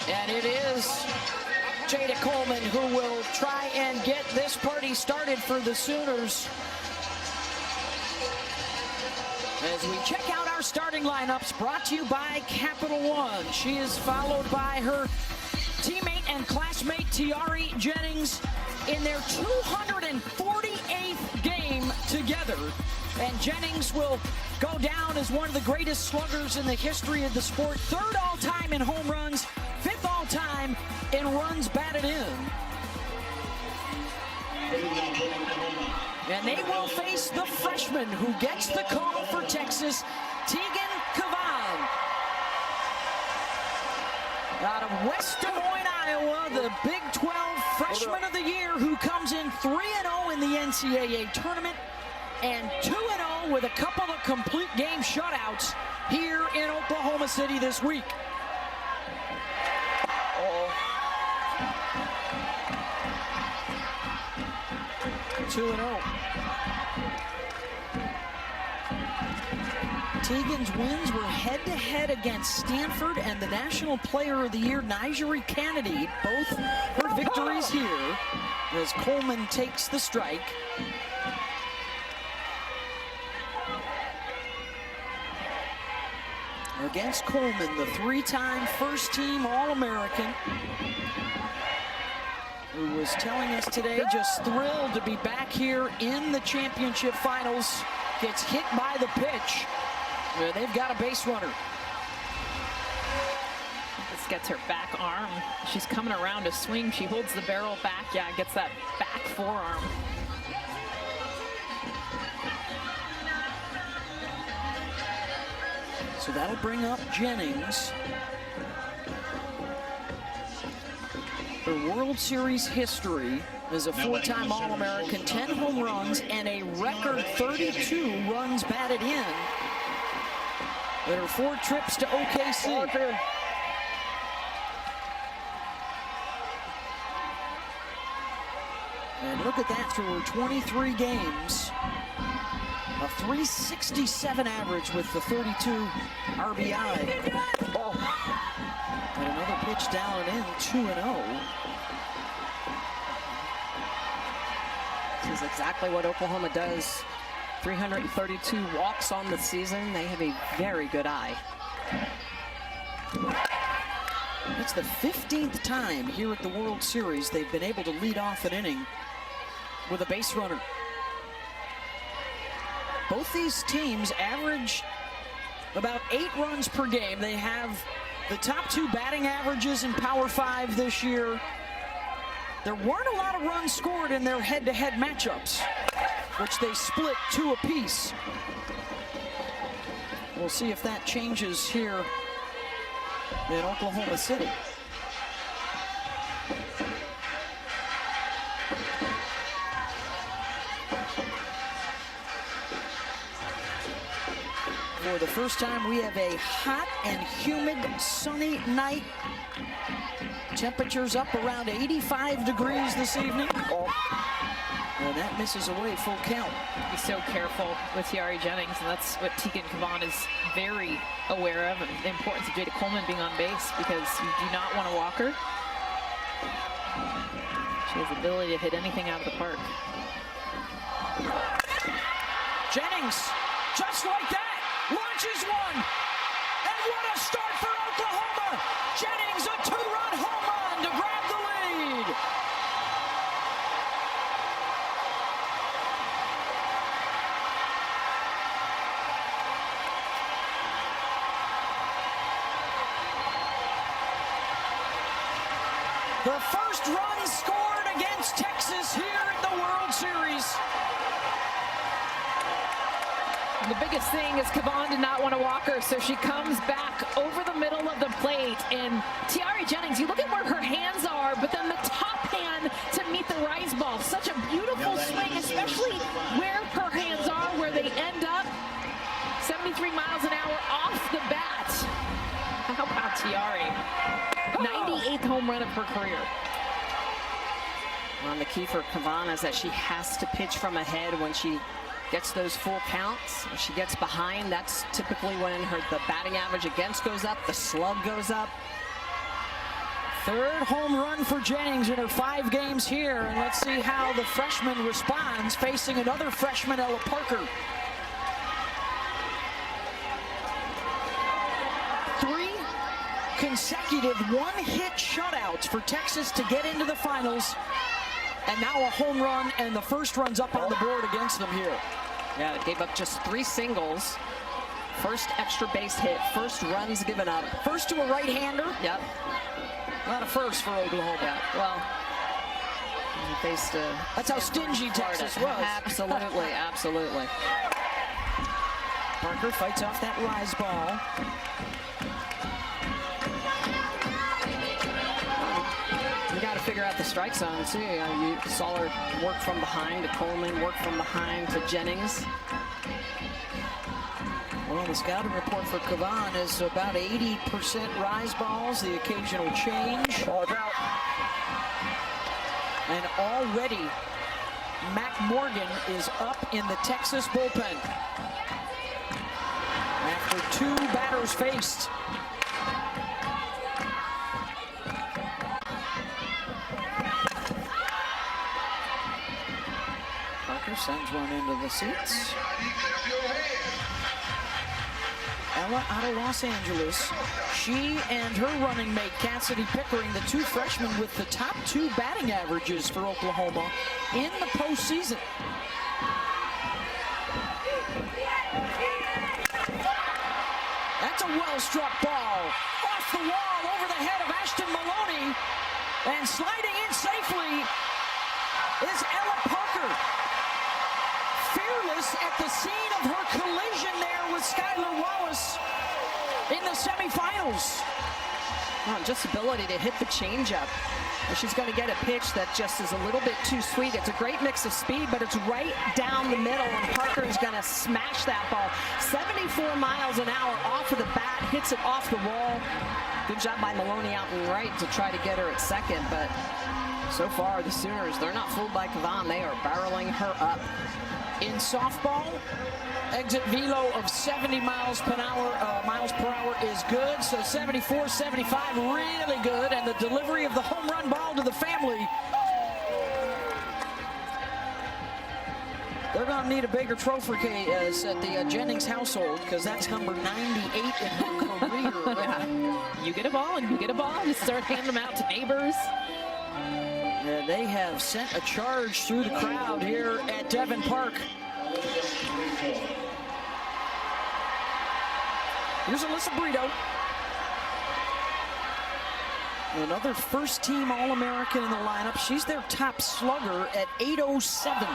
And it is Jada Coleman who will try and get this party started for the Sooners. As we check out our starting lineups, brought to you by Capital One. She is followed by her teammate and classmate Tiari Jennings in their 248th game together. And Jennings will go down as one of the greatest sluggers in the history of the sport. 3rd all-time in home runs, 5th all-time in runs batted in. And they will face the freshman who gets the call for Texas, Tegan Kavan. Out of West Des Moines, Iowa, the Big 12 Freshman of the Year who comes in 3-0 in the NCAA tournament and 2-0 with a couple of complete game shutouts here in Oklahoma City this week. 2-0. Tegan's wins were head-to-head against Stanford and the National Player of the Year, Nigeri Kennedy. Both her victories here as Coleman takes the strike. Against Coleman, the 3-time first-team All-American, who was telling us today just thrilled to be back here in the championship finals, gets hit by the pitch. They've got a base runner. This gets her back arm. She's coming around to swing. She holds the barrel back. Yeah, gets that back forearm. So that'll bring up Jennings. Her World Series history as a 4-time All-American, 10 home runs, and a record 32 runs batted in her 4 trips to OKC. And look at that, through her 23 games. A 367 average with the 32 RBI. And another pitch down and in, 2-0. This is exactly what Oklahoma does. 332 walks on the season. They have a very good eye. It's the 15th time here at the World Series they've been able to lead off an inning with a base runner. Both these teams average about 8 runs per game. They have the top 2 batting averages in Power 5 this year. There weren't a lot of runs scored in their head-to-head matchups, which they split 2 apiece. We'll see if that changes here in Oklahoma City. For the first time, we have a hot and humid, sunny night. Temperatures up around 85 degrees this evening. And that misses away full count. Be so careful with Tiari Jennings, and that's what Tegan Kavan is very aware of, and the importance of Jada Coleman being on base, because you do not want to walk her. She has the ability to hit anything out of the park. Jennings, just like that, launches one. And what a start for Oklahoma. Jennings, a 2-run home run to grab the lead. The first run scored against Texas here in the World Series. The biggest thing is Kavan did not want to walk her, so she comes back over the middle of the plate. And Tiari Jennings, you look at where her hands are, but then the top hand to meet the rise ball. Such a beautiful swing, especially where her hands are, where they end up. 73 miles an hour off the bat. How about Tiari? 98th home run of her career. Well, the key for Kavan is that she has to pitch from ahead when she gets those full counts. If she gets behind, that's typically when the batting average against goes up, the slug goes up. Third home run for Jennings in her 5 games here, and let's see how the freshman responds facing another freshman, Ella Parker. 3 consecutive one-hit shutouts for Texas to get into the finals, and now a home run, and the first run's up on the board against them here. Yeah, it gave up just 3 singles. First extra base hit, first runs given up. First to a right-hander. Yep. Not a first for Oklahoma. Yeah, well, he faced that's how stingy Texas was. Absolutely, absolutely. Parker fights off that rise ball. You got to figure out the strike zone too. You saw her work from behind to Coleman, work from behind to Jennings. Well, the scouting report for Cavan is about 80% rise balls, the occasional change. Ball's out. And already, Mac Morgan is up in the Texas bullpen after 2 batters faced. Parker sends one into the seats. Ella out of Los Angeles. She and her running mate, Cassidy Pickering, the 2 freshmen with the top 2 batting averages for Oklahoma in the postseason. That's a well-struck ball. Off the wall, over the head of Ashton Maloney. And sliding in safely is Ella Parker. Fearless at the scene of her collision there with Skylar Wallace in the semifinals. Well, just ability to hit the changeup. She's going to get a pitch that just is a little bit too sweet. It's a great mix of speed, but it's right down the middle, and Parker's going to smash that ball. 74 miles an hour off of the bat, hits it off the wall. Good job by Maloney out and right to try to get her at second, but so far the Sooners, they're not fooled by Cavan. They are barreling her up. In softball, exit velo of 70 miles per hour is good. So 74, 75, really good. And the delivery of the home run ball to the family. They're going to need a bigger trophy case at the Jennings household, because that's number 98 in her career. Yeah. You get a ball and you get a ball, you start handing them out to neighbors. They have sent a charge through the crowd here at Devon Park. Here's Alyssa Brito. Another first-team All-American in the lineup. She's their top slugger at 807.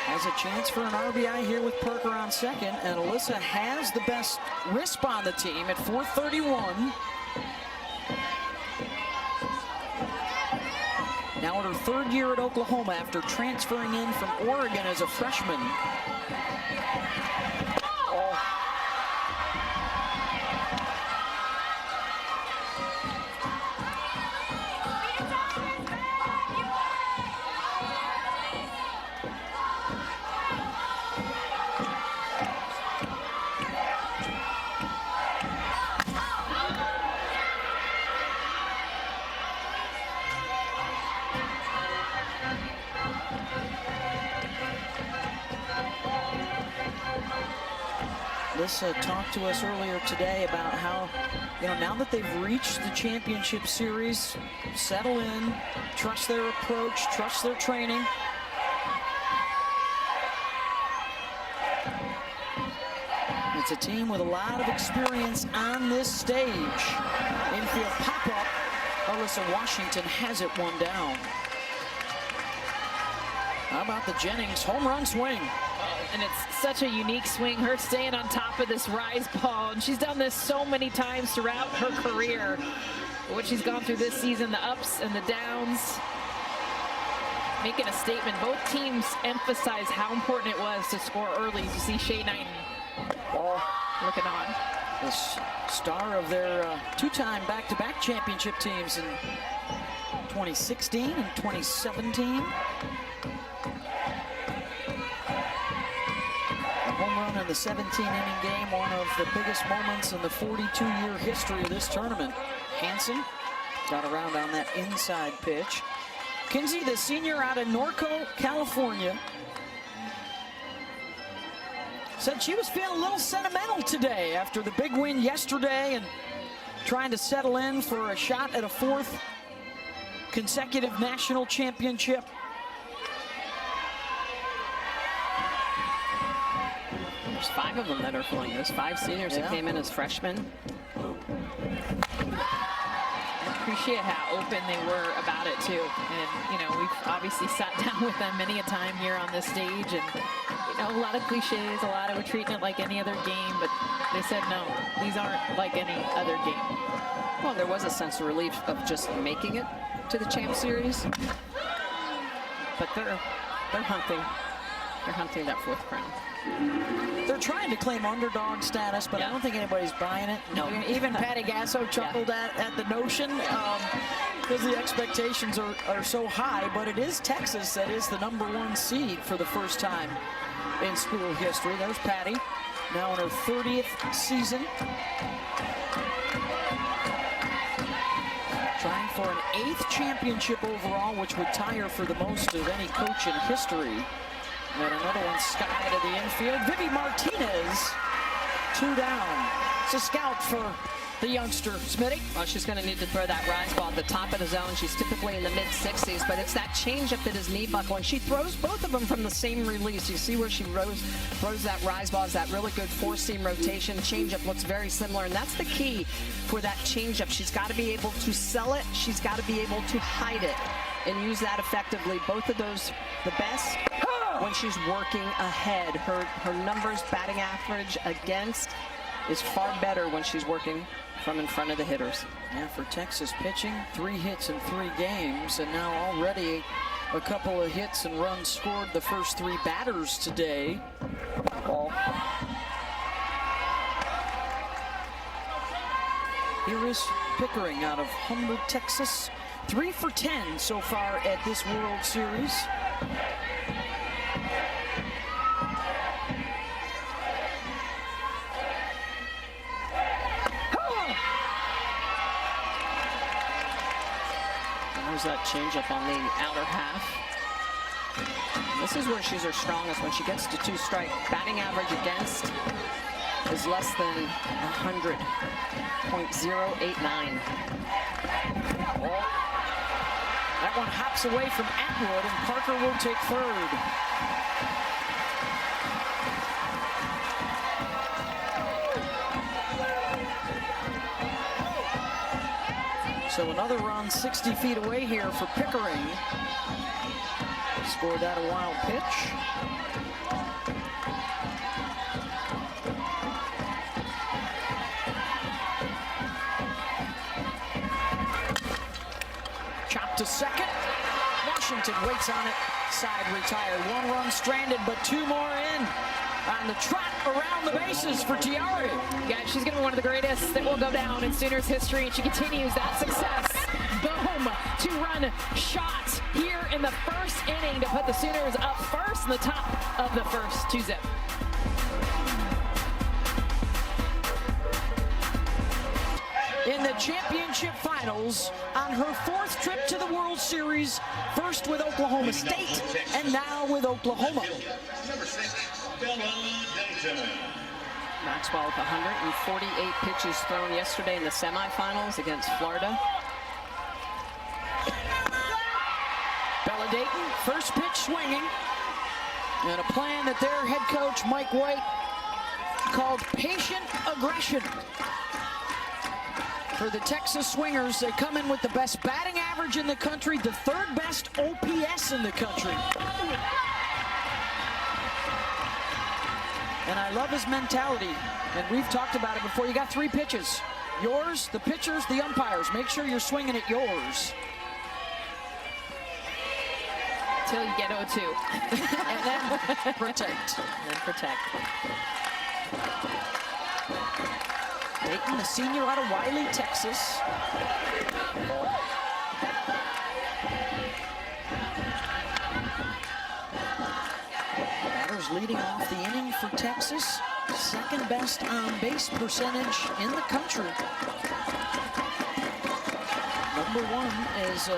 Has a chance for an RBI here with Parker on second, and Alyssa has the best RISP on the team at 431. Now in her 3rd year at Oklahoma after transferring in from Oregon as a freshman. Alyssa talked to us earlier today about how, now that they've reached the championship series, settle in, trust their approach, trust their training. It's a team with a lot of experience on this stage. Infield pop-up, Alyssa Washington has it one down. How about the Jennings home run swing? And it's such a unique swing, her staying on top of this rise ball. And she's done this so many times throughout her career. What she's gone through this season, the ups and the downs. Making a statement. Both teams emphasize how important it was to score early. You see Shea Knighton looking on. the star of their two-time back-to-back championship teams in 2016 and 2017. A home run in the 17-inning game, one of the biggest moments in the 42-year history of this tournament. Hansen got around on that inside pitch. Kinsey, the senior out of Norco, California, said she was feeling a little sentimental today after the big win yesterday and trying to settle in for a shot at a 4th consecutive national championship. There's 5 of them that are flying. Those 5 seniors that came in as freshmen. I appreciate how open they were about it too. And you know, we've obviously sat down with them many a time here on this stage, and you know, a lot of cliches, a lot of we're treating it like any other game, but they said no, these aren't like any other game. Well, there was a sense of relief of just making it to the Champ Series, but they're hunting that 4th crown. They're trying to claim underdog status, but I don't think anybody's buying it. No, even Patty Gasso chuckled at the notion because the expectations are so high, but it is Texas that is the #1 seed for the first time in school history. There's Patty, now in her 30th season. Trying for an 8th championship overall, which would tie her for the most of any coach in history. And another one skied to the infield. Vivi Martinez, 2 down. It's a scout for the youngster, Smitty. Well, she's going to need to throw that rise ball at the top of the zone. She's typically in the mid-60s, but it's that changeup that is knee buckling. She throws both of them from the same release. You see where she throws that rise ball. Is that really good 4-seam rotation. Changeup looks very similar, and that's the key for that changeup. She's got to be able to sell it. She's got to be able to hide it and use that effectively. Both of those, the best when she's working ahead. Her numbers, batting average against, is far better when she's working from in front of the hitters. Yeah, for Texas pitching, 3 hits in 3 games, and now already a couple of hits and runs scored the first 3 batters today. Ball. Here is Pickering out of Humber, Texas. 3 for 10 so far at this World Series. There's that changeup on the outer half. This is where she's her strongest, when she gets to 2 strike. Batting average against is less than 100.089. That one hops away from Atwood, and Parker will take 3rd. So another run 60 feet away here for Pickering. Scored that a wild pitch. Chopped to second. Washington waits on it. Side retired. 1 run stranded, but 2 more in. On the trot around the bases for Tiare. Yeah, she's going to be one of the greatest that will go down in Sooners history, and she continues that success. Boom! 2-run shot here in the 1st inning to put the Sooners up first in the top of the first 2-zip. In the championship finals on her 4th trip to the World Series, first with Oklahoma State and now with Oklahoma. Maxwell with 148 pitches thrown yesterday in the semifinals against Florida. Bella Dayton, first pitch swinging, and a plan that their head coach, Mike White, called patient aggression. For the Texas Swingers, they come in with the best batting average in the country, the 3rd best OPS in the country. And I love his mentality, and we've talked about it before. You got 3 pitches. Yours, the pitchers, the umpires. Make sure you're swinging at yours. Till you get 0-2. And then protect. And protect. Dayton, the senior out of Wiley, Texas. Batters leading off the inning for Texas. Second best on base percentage in the country. Number one is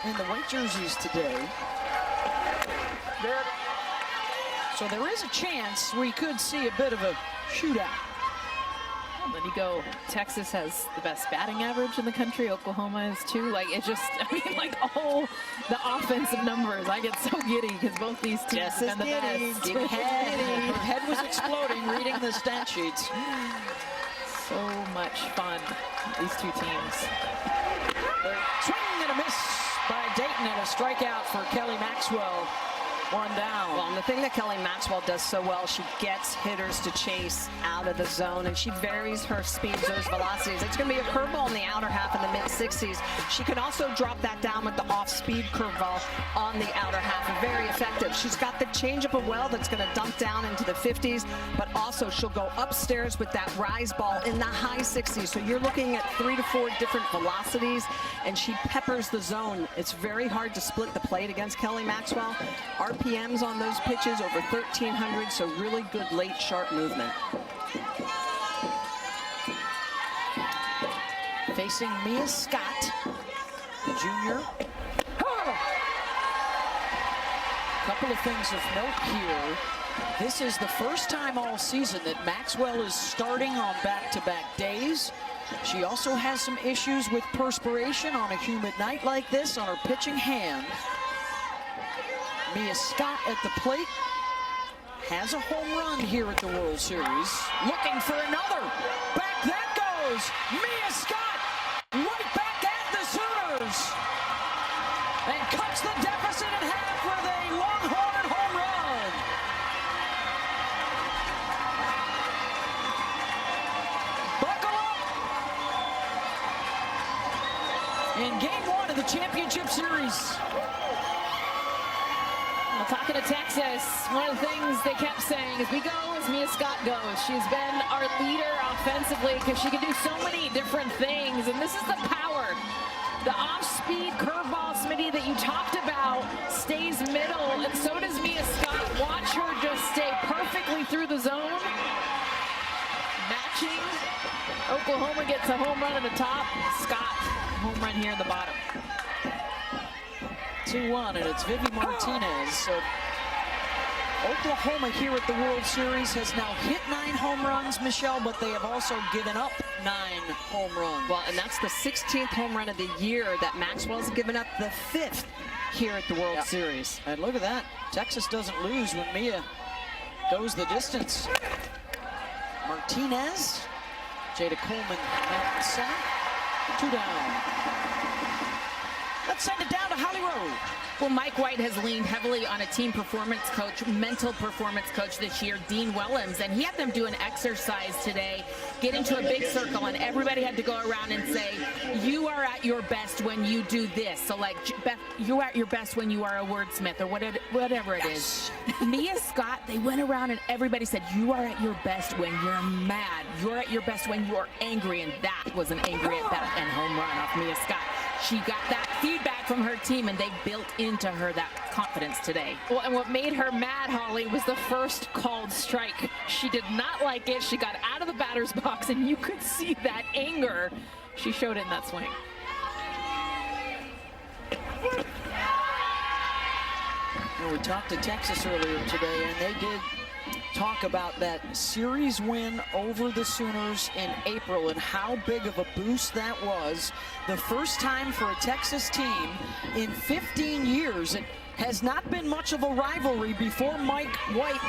in the white jerseys today. So there is a chance we could see a bit of a shootout. Well, then you go, Texas has the best batting average in the country. Oklahoma is too. Like, it just, I mean, like all the offensive numbers. I get so giddy because both these teams have been the best. Her head was exploding reading the stat sheets. So much fun, these two teams. Swing and a miss by Dayton, and a strikeout for Kelly Maxwell. One down. Well, and the thing that Kelly Maxwell does so well, she gets hitters to chase out of the zone, and she varies her speeds, those velocities. It's going to be a curveball in the outer half in the mid-60s. She can also drop that down with the off-speed curveball on the outer half. Very effective. She's got the changeup of well that's going to dump down into the 50s, but also she'll go upstairs with that rise ball in the high 60s. So you're looking at 3 to 4 different velocities, and she peppers the zone. It's very hard to split the plate against Kelly Maxwell. RPMs on those pitches over 1,300, so really good late sharp movement. Facing Mia Scott, the junior. Couple of things of note here. This is the first time all season that Maxwell is starting on back-to-back days. She also has some issues with perspiration on a humid night like this on her pitching hand. Mia Scott at the plate has a home run here at the World Series. Looking for another. Back that goes. Mia Scott right back at the Sooners. And cuts the deficit in half with a Longhorn home run. Buckle up. In game one of the championship series. Well, talking to Texas, one of the things they kept saying is we go as Mia Scott goes. She's been our leader offensively because she can do so many different things, and this is the power. The off-speed curveball, Smitty, that you talked about stays middle, and so does Mia Scott. Watch her just stay perfectly through the zone. Matching. Oklahoma gets a home run at the top. Scott, home run here in the bottom. 2-1, and it's Vivi Martinez. So Oklahoma here at the World Series has now hit 9 home runs, Michelle, but they have also given up 9 home runs. Well, and that's the 16th home run of the year that Maxwell's given up, the 5th here at the World Series. And look at that. Texas doesn't lose when Mia goes the distance. Martinez, Jada Coleman at the center. 2 down. Let's send it down to Holly Road. Well, Mike White has leaned heavily on a team performance coach, mental performance coach this year, Dean Willems, and he had them do an exercise today, get into a big circle, and everybody had to go around and say, you are at your best when you do this. So, like, Beth, you're at your best when you are a wordsmith or whatever it is. Mia Scott, they went around and everybody said, you are at your best when you're mad. You're at your best when you're angry, and that was an angry at bat and home run off Mia Scott. She got that feedback from her team, and they built into her that confidence today. Well, and what made her mad, Holly, was the first called strike. She did not like it. She got out of the batter's box, and you could see that anger. She showed it in that swing. Well, we talked to Texas earlier today, and they did talk about that series win over the Sooners in April and how big of a boost that was. The first time for a Texas team in 15 years. It has not been much of a rivalry before Mike White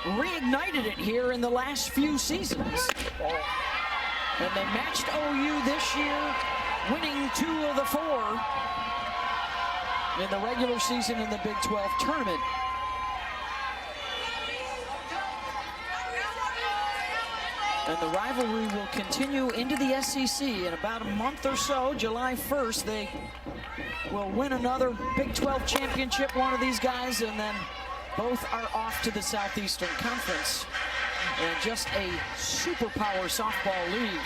reignited it here in the last few seasons. And they matched OU this year, winning 2 of the 4 in the regular season in the Big 12 tournament. And the rivalry will continue into the SEC in about a month or so. July 1st, they will win another Big 12 championship, one of these guys, and then both are off to the Southeastern Conference and just a superpower softball league.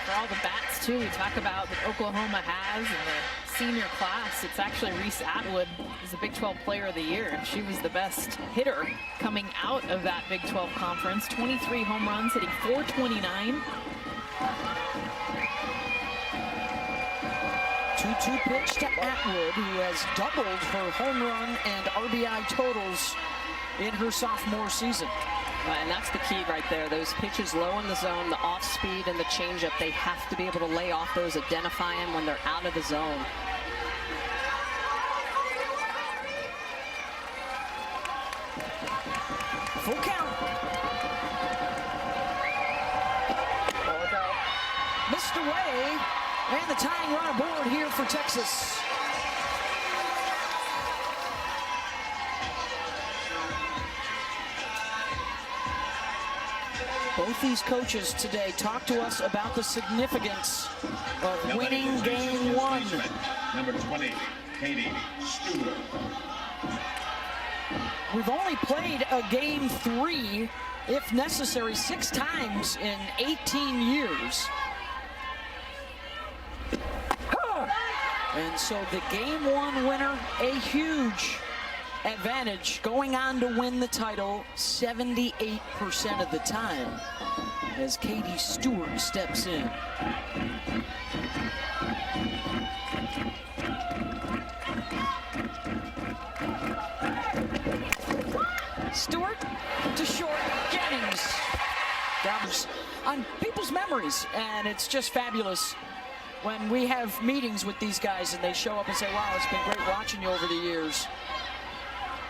For all the bats, too, we talk about that Oklahoma has in the senior class. It's actually Reese Atwood is the Big 12 Player of the Year, and she was the best hitter coming out of that Big 12 conference. 23 home runs, hitting .429. 2-2 pitch to Atwood, who has doubled her home run and RBI totals in her sophomore season. And that's the key right there. Those pitches low in the zone, the off speed and the changeup, they have to be able to lay off those, identify them when they're out of the zone. Full count. Missed away, and the tying run aboard here for Texas. Both these coaches today talked to us about the significance of winning game one. Number 20, Katie Stewart. We've only played a game 3, if necessary, 6 times in 18 years. And so the game 1 winner, a huge advantage, going on to win the title 78% of the time as Katie Stewart steps in. Stewart to short, Jennings. That on people's memories, and it's just fabulous when we have meetings with these guys and they show up and say, wow, it's been great watching you over the years.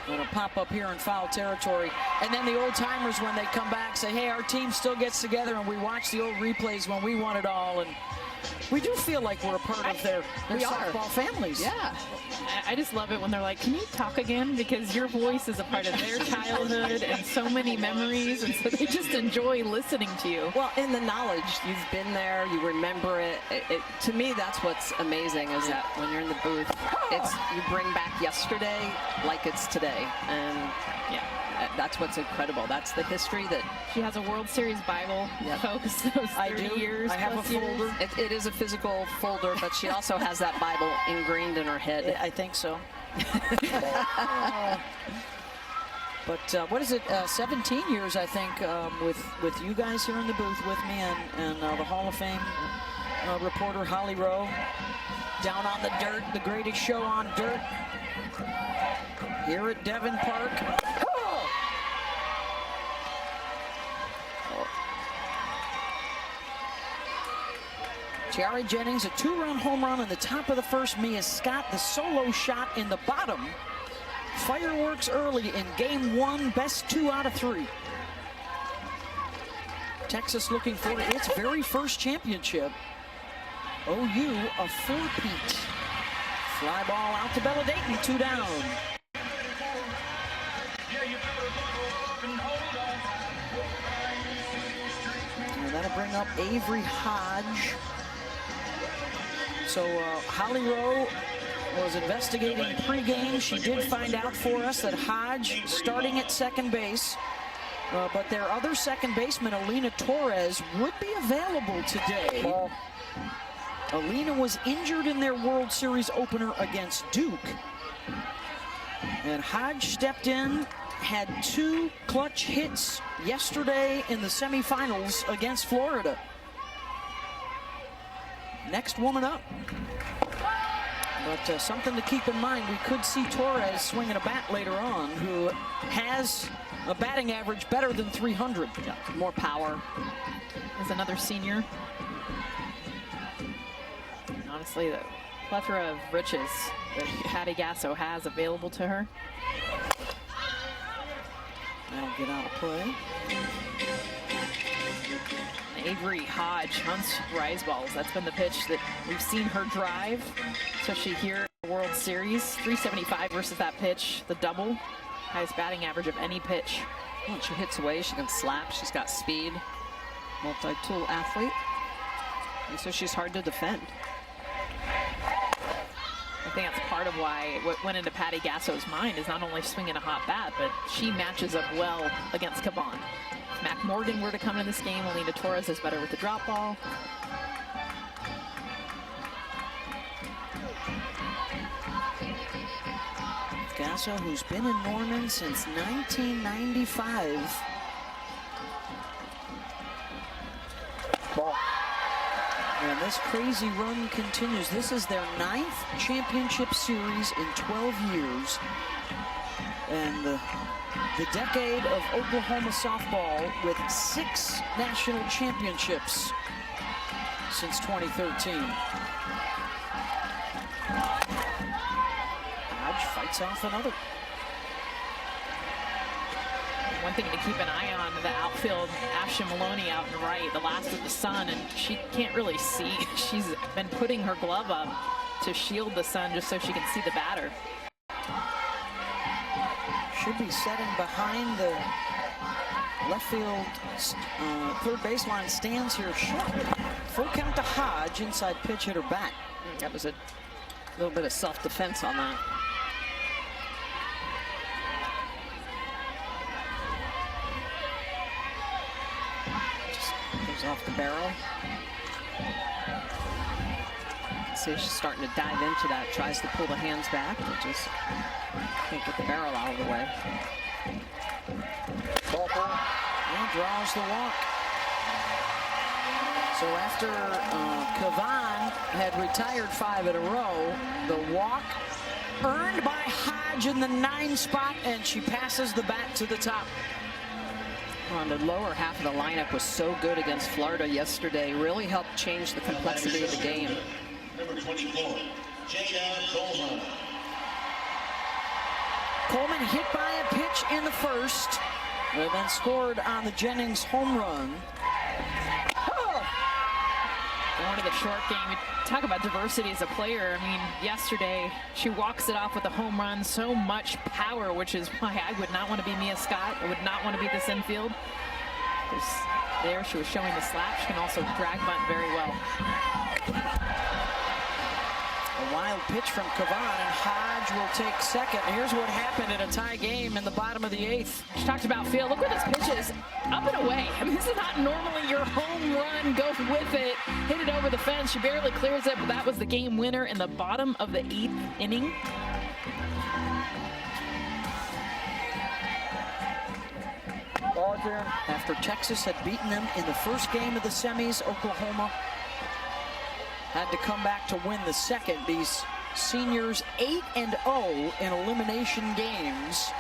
Going to pop up here in foul territory. And then the old timers, when they come back, say, hey, our team still gets together and we watch the old replays when we won it all. And we do feel like we're a part of their softball families. Yeah. I just love it when they're like, can you talk again? Because your voice is a part of their childhood and so many memories. And so they just enjoy listening to you. Well, in the knowledge, you've been there, you remember it. To me, that's what's amazing is that when you're in the booth, it's you bring back yesterday like it's today. And yeah, that's what's incredible. That's the history that she has a World Series Bible, folks. Those 30 years. I have a folder. It is a physical folder, but she also has that Bible ingrained in her head. I think so. But what is it? 17 years, I think, with you guys here in the booth with me and the Hall of Fame reporter Holly Rowe. Down on the dirt, the greatest show on dirt. Here at Devon Park. Tiare Jennings, a 2-run home run in the top of the first. Mia Scott, the solo shot in the bottom. Fireworks early in game 1, best 2 out of 3. Texas looking for its very first championship. OU a 4-peat. Fly ball out to Bella Dayton, 2 down. And that'll bring up Avery Hodge. So Holly Rowe was investigating pregame. She did find out for us that Hodge starting at second base. But their other second baseman, Alina Torres, would be available today. Alina was injured in their World Series opener against Duke. And Hodge stepped in, had 2 clutch hits yesterday in the semifinals against Florida. Next woman up. But something to keep in mind, we could see Torres swinging a bat later on, who has a batting average better than 300. Yeah, more power. As another senior. And honestly, the plethora of riches that Patty Gasso has available to her. That'll get out of play. Avery Hodge hunts rise balls. That's been the pitch that we've seen her drive, especially here in the World Series. 375 versus that pitch, the double. Highest batting average of any pitch. When she hits away, she can slap. She's got speed. Multi-tool athlete. And so she's hard to defend. I think that's part of why what went into Patty Gasso's mind is not only swinging a hot bat, but she matches up well against Caban. If Mac Morgan were to come in this game, Alina Torres is better with the drop ball. Gasso, who's been in Norman since 1995. Ball. And this crazy run continues. This is their 9th championship series in 12 years. And the decade of Oklahoma softball with 6 national championships since 2013. Hodge fights off another. One thing to keep an eye on, the outfield, Asha Maloney out and right, the last of the sun, and she can't really see. She's been putting her glove up to shield the sun just so she can see the batter. Should be setting behind the left field third baseline stands here shortly. Full count to Hodge, inside pitch, hit her back. That was a little bit of self-defense on that. Off the barrel. See, she's starting to dive into that. Tries to pull the hands back, but just can't get the barrel out of the way. And draws the walk. So after Cavan had retired 5 in a row, the walk earned by Hodge in the 9 spot, and she passes the bat to the top. On the lower half of the lineup was so good against Florida yesterday. Really helped change the complexity of the game. Number 24, Jada Coleman. Coleman hit by a pitch in the first, and then scored on the Jennings home run. Going to the short game, we talk about diversity as a player. I mean, yesterday she walks it off with a home run, so much power, which is why I would not want to be Mia Scott. I would not want to be this infield. There she was showing the slap. She can also drag bunt very well. A wild pitch from Cavan, and Hodge will take second. Here's what happened in a tie game in the bottom of the 8th. She talked about field. Look where this pitch is. Up and away. I mean, this is not normally your home run. Go with it. Hit it over the fence. She barely clears it, but that was the game winner in the bottom of the 8th inning. After Texas had beaten them in the first game of the semis, Oklahoma had to come back to win the second. These seniors 8-0 in elimination games.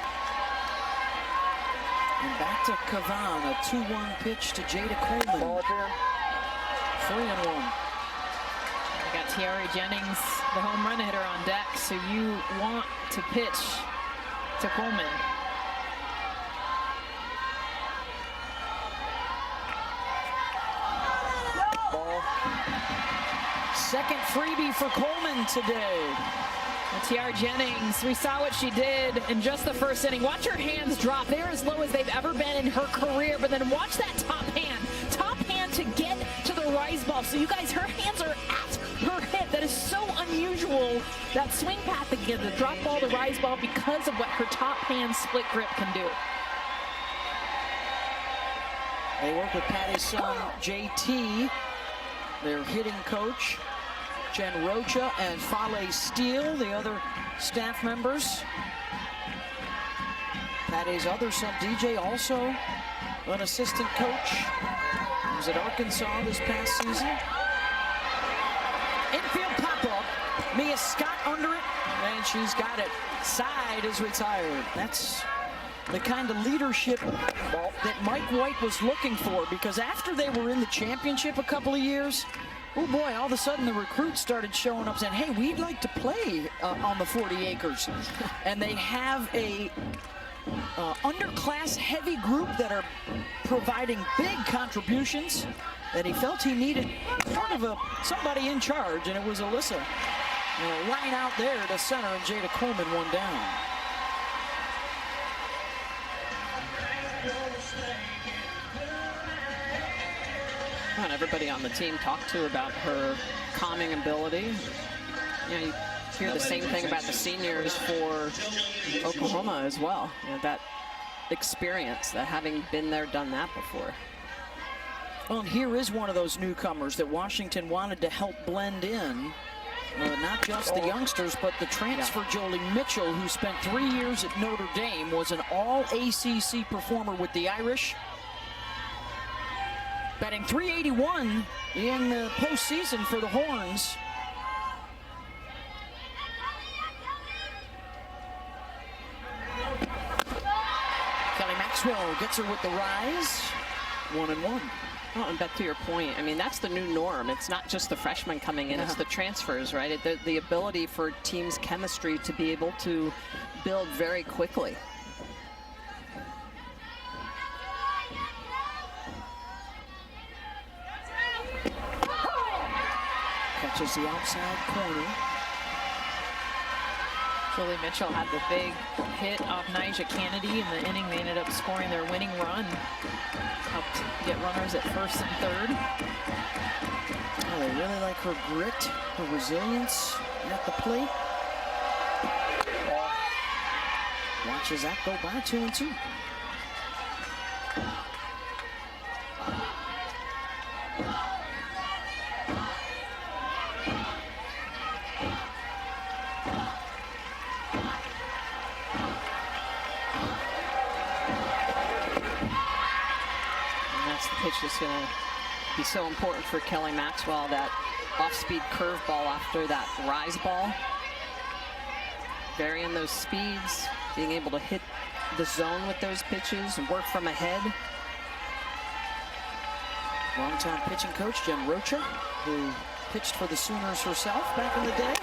And back to Cavan, a 2-1 pitch to Jada Coleman. 3-1. We got Tiari Jennings, the home run hitter, on deck, so you want to pitch to Coleman. Second freebie for Coleman today. Tiara Jennings, we saw what she did in just the first inning. Watch her hands drop. They're as low as they've ever been in her career, but then watch that top hand to get to the rise ball. So you guys, her hands are at her hip. That is so unusual, that swing path again, the drop ball, the rise ball, because of what her top hand split grip can do. They work with Patty's son, JT, their hitting coach, Jen Rocha, and Fale Steele, the other staff members. Patty's other son, DJ, also an assistant coach. He was at Arkansas this past season. Infield pop-up. Mia Scott under it, and she's got it. Side is retired. That's the kind of leadership that Mike White was looking for, because after they were in the championship a couple of years, oh boy, all of a sudden the recruits started showing up saying, hey, we'd like to play on the 40 acres. And they have a underclass heavy group that are providing big contributions, that he felt he needed sort of somebody in charge, and it was Alyssa. And a line out there to center, and Jada Coleman one down. And everybody on the team talked to her about her calming ability. You know, hear the same thing about the seniors for Oklahoma as well. You know, that experience, that having been there, done that before. Well, and here is one of those newcomers that Washington wanted to help blend in. Not just the youngsters, but the transfer Jolie Mitchell, who spent 3 years at Notre Dame, was an all-ACC performer with the Irish. Batting .381 in the postseason for the Horns. Kelly Maxwell gets her with the rise. 1-1. Well, and back to your point, I mean, that's the new norm. It's not just the freshmen coming in, it's the transfers, right? The ability for teams' chemistry to be able to build very quickly. Catches the outside corner. Jolie Mitchell had the big hit off Nyjah Kennedy in the inning. They ended up scoring their winning run. Helped get runners at first and third. Oh, they really like her grit, her resilience at the plate. Watches that go by, 2-2. Pitch is going to be so important for Kelly Maxwell, that off-speed curveball after that rise ball. Varying those speeds, being able to hit the zone with those pitches and work from ahead. Longtime pitching coach Jen Rocha, who pitched for the Sooners herself back in the day.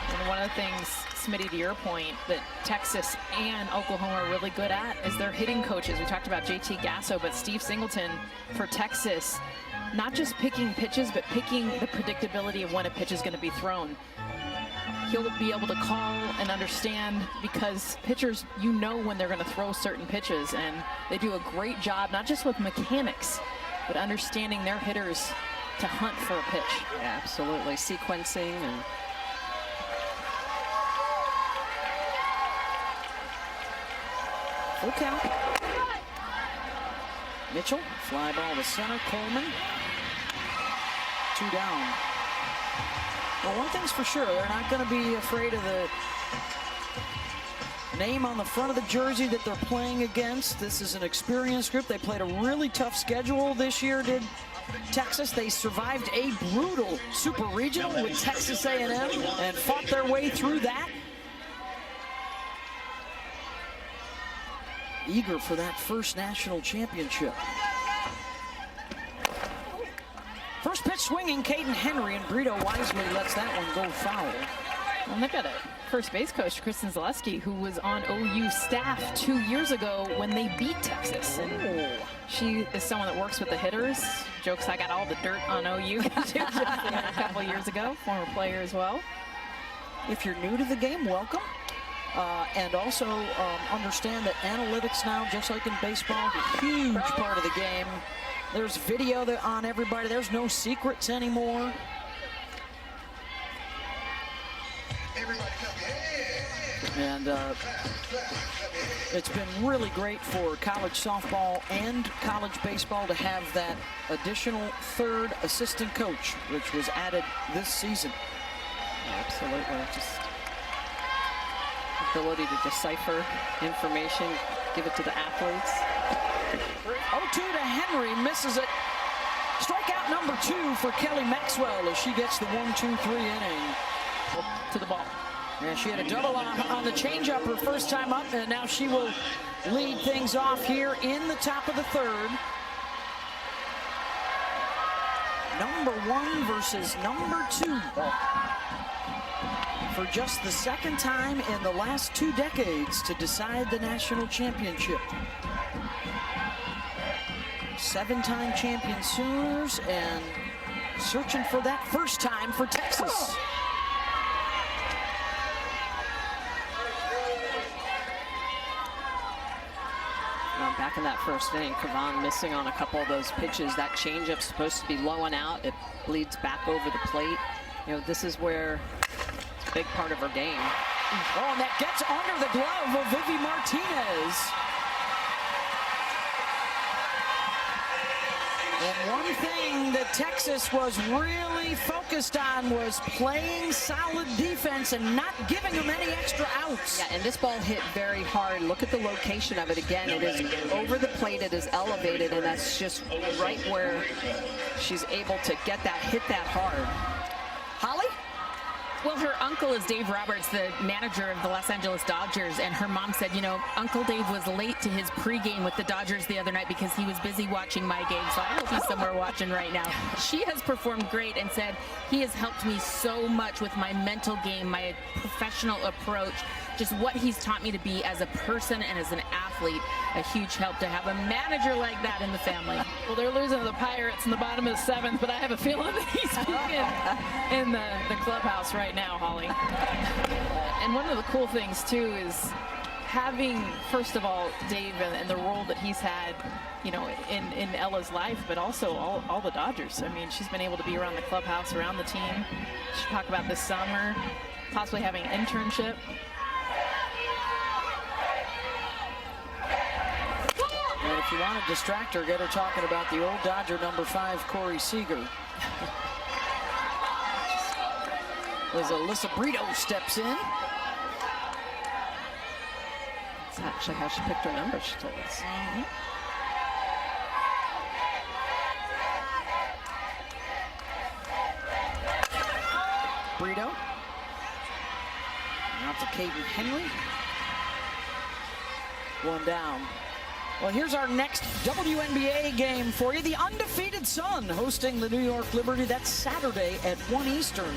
And one of the things, Smitty, to your point, that Texas and Oklahoma are really good at is their hitting coaches. We talked about JT Gasso, but Steve Singleton for Texas, not just picking pitches, but picking the predictability of when a pitch is going to be thrown. He'll be able to call and understand, because pitchers, you know when they're going to throw certain pitches, and they do a great job, not just with mechanics, but understanding their hitters to hunt for a pitch. Yeah, absolutely. Sequencing and full count. Mitchell, fly ball to center. Coleman, 2 down. Well, one thing's for sure, they're not going to be afraid of the name on the front of the jersey that they're playing against. This is an experienced group. They played a really tough schedule this year, did Texas. They survived a brutal super regional with Texas A&M and fought their way through that. Eager for that first national championship. First pitch swinging, Caden Henry, and Brito wisely lets that one go foul. Well, they've got a first base coach, Kristen Zaleski, who was on OU staff 2 years ago when they beat Texas. And she is someone that works with the hitters. Jokes I got all the dirt on OU a couple years ago, former player as well. If you're new to the game, welcome. And also understand that analytics now, just like in baseball, a huge part of the game. There's video on everybody. There's no secrets anymore. And it's been really great for college softball and college baseball to have that additional third assistant coach, which was added this season. absolutely, just ability to decipher information, give it to the athletes. 0-2 to Henry, misses it. Strikeout number 2 for Kelly Maxwell as she gets the 1-2-3 inning. To the ball. And she had a double on the changeup her first time up, and now she will lead things off here in the top of the third. Number 1 versus number 2. For just the second time in the last 2 decades to decide the national championship. 7-time champion Sooners and searching for that first time for Texas. Back in that first inning, Kavan missing on a couple of those pitches. That changeup's supposed to be low and out. It bleeds back over the plate. You know, this is where big part of her game. Oh, and that gets under the glove of Vivi Martinez. And one thing that Texas was really focused on was playing solid defense and not giving them any extra outs. Yeah, and this ball hit very hard. Look at the location of it again. It is over the plate, it is elevated, and that's just right where she's able to get that, hit that hard. Holly? Well, her uncle is Dave Roberts, the manager of the Los Angeles Dodgers, and her mom said, you know, Uncle Dave was late to his pregame with the Dodgers the other night because he was busy watching my game, so I hope he's somewhere watching right now. She has performed great and said, he has helped me so much with my mental game, my professional approach, just what he's taught me to be as a person and as an athlete. A huge help to have a manager like that in the family. Well, they're losing to the Pirates in the bottom of the 7th, but I have a feeling that he's speaking in the clubhouse right now, Holly. And one of the cool things, too, is having, first of all, Dave and the role that he's had, you know, in Ella's life, but also all the Dodgers. I mean, she's been able to be around the clubhouse, around the team. She talked about this summer, possibly having an internship. And if you want to distract her, get her talking about the old Dodger number 5, Corey Seager. As Alyssa Brito steps in. That's actually how she picked her number, she told us. Brito. Out to Caden Henry. One down. Well, here's our next WNBA game for you. The undefeated Sun hosting the New York Liberty. That's Saturday at 1 Eastern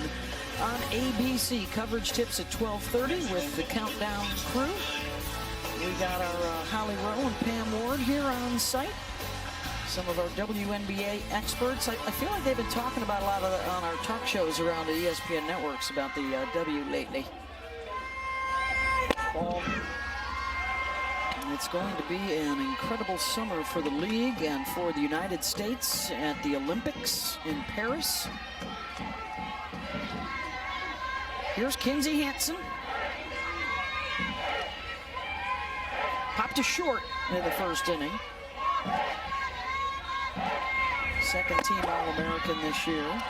on ABC. Coverage tips at 12:30 with the Countdown crew. We got our Holly Rowe and Pam Ward here on site. Some of our WNBA experts. I feel like they've been talking about a lot of on our talk shows around the ESPN networks about the W lately. It's going to be an incredible summer for the league and for the United States at the Olympics in Paris. Here's Kinsey Hansen. Popped to short in the first inning. Second team All-American this year.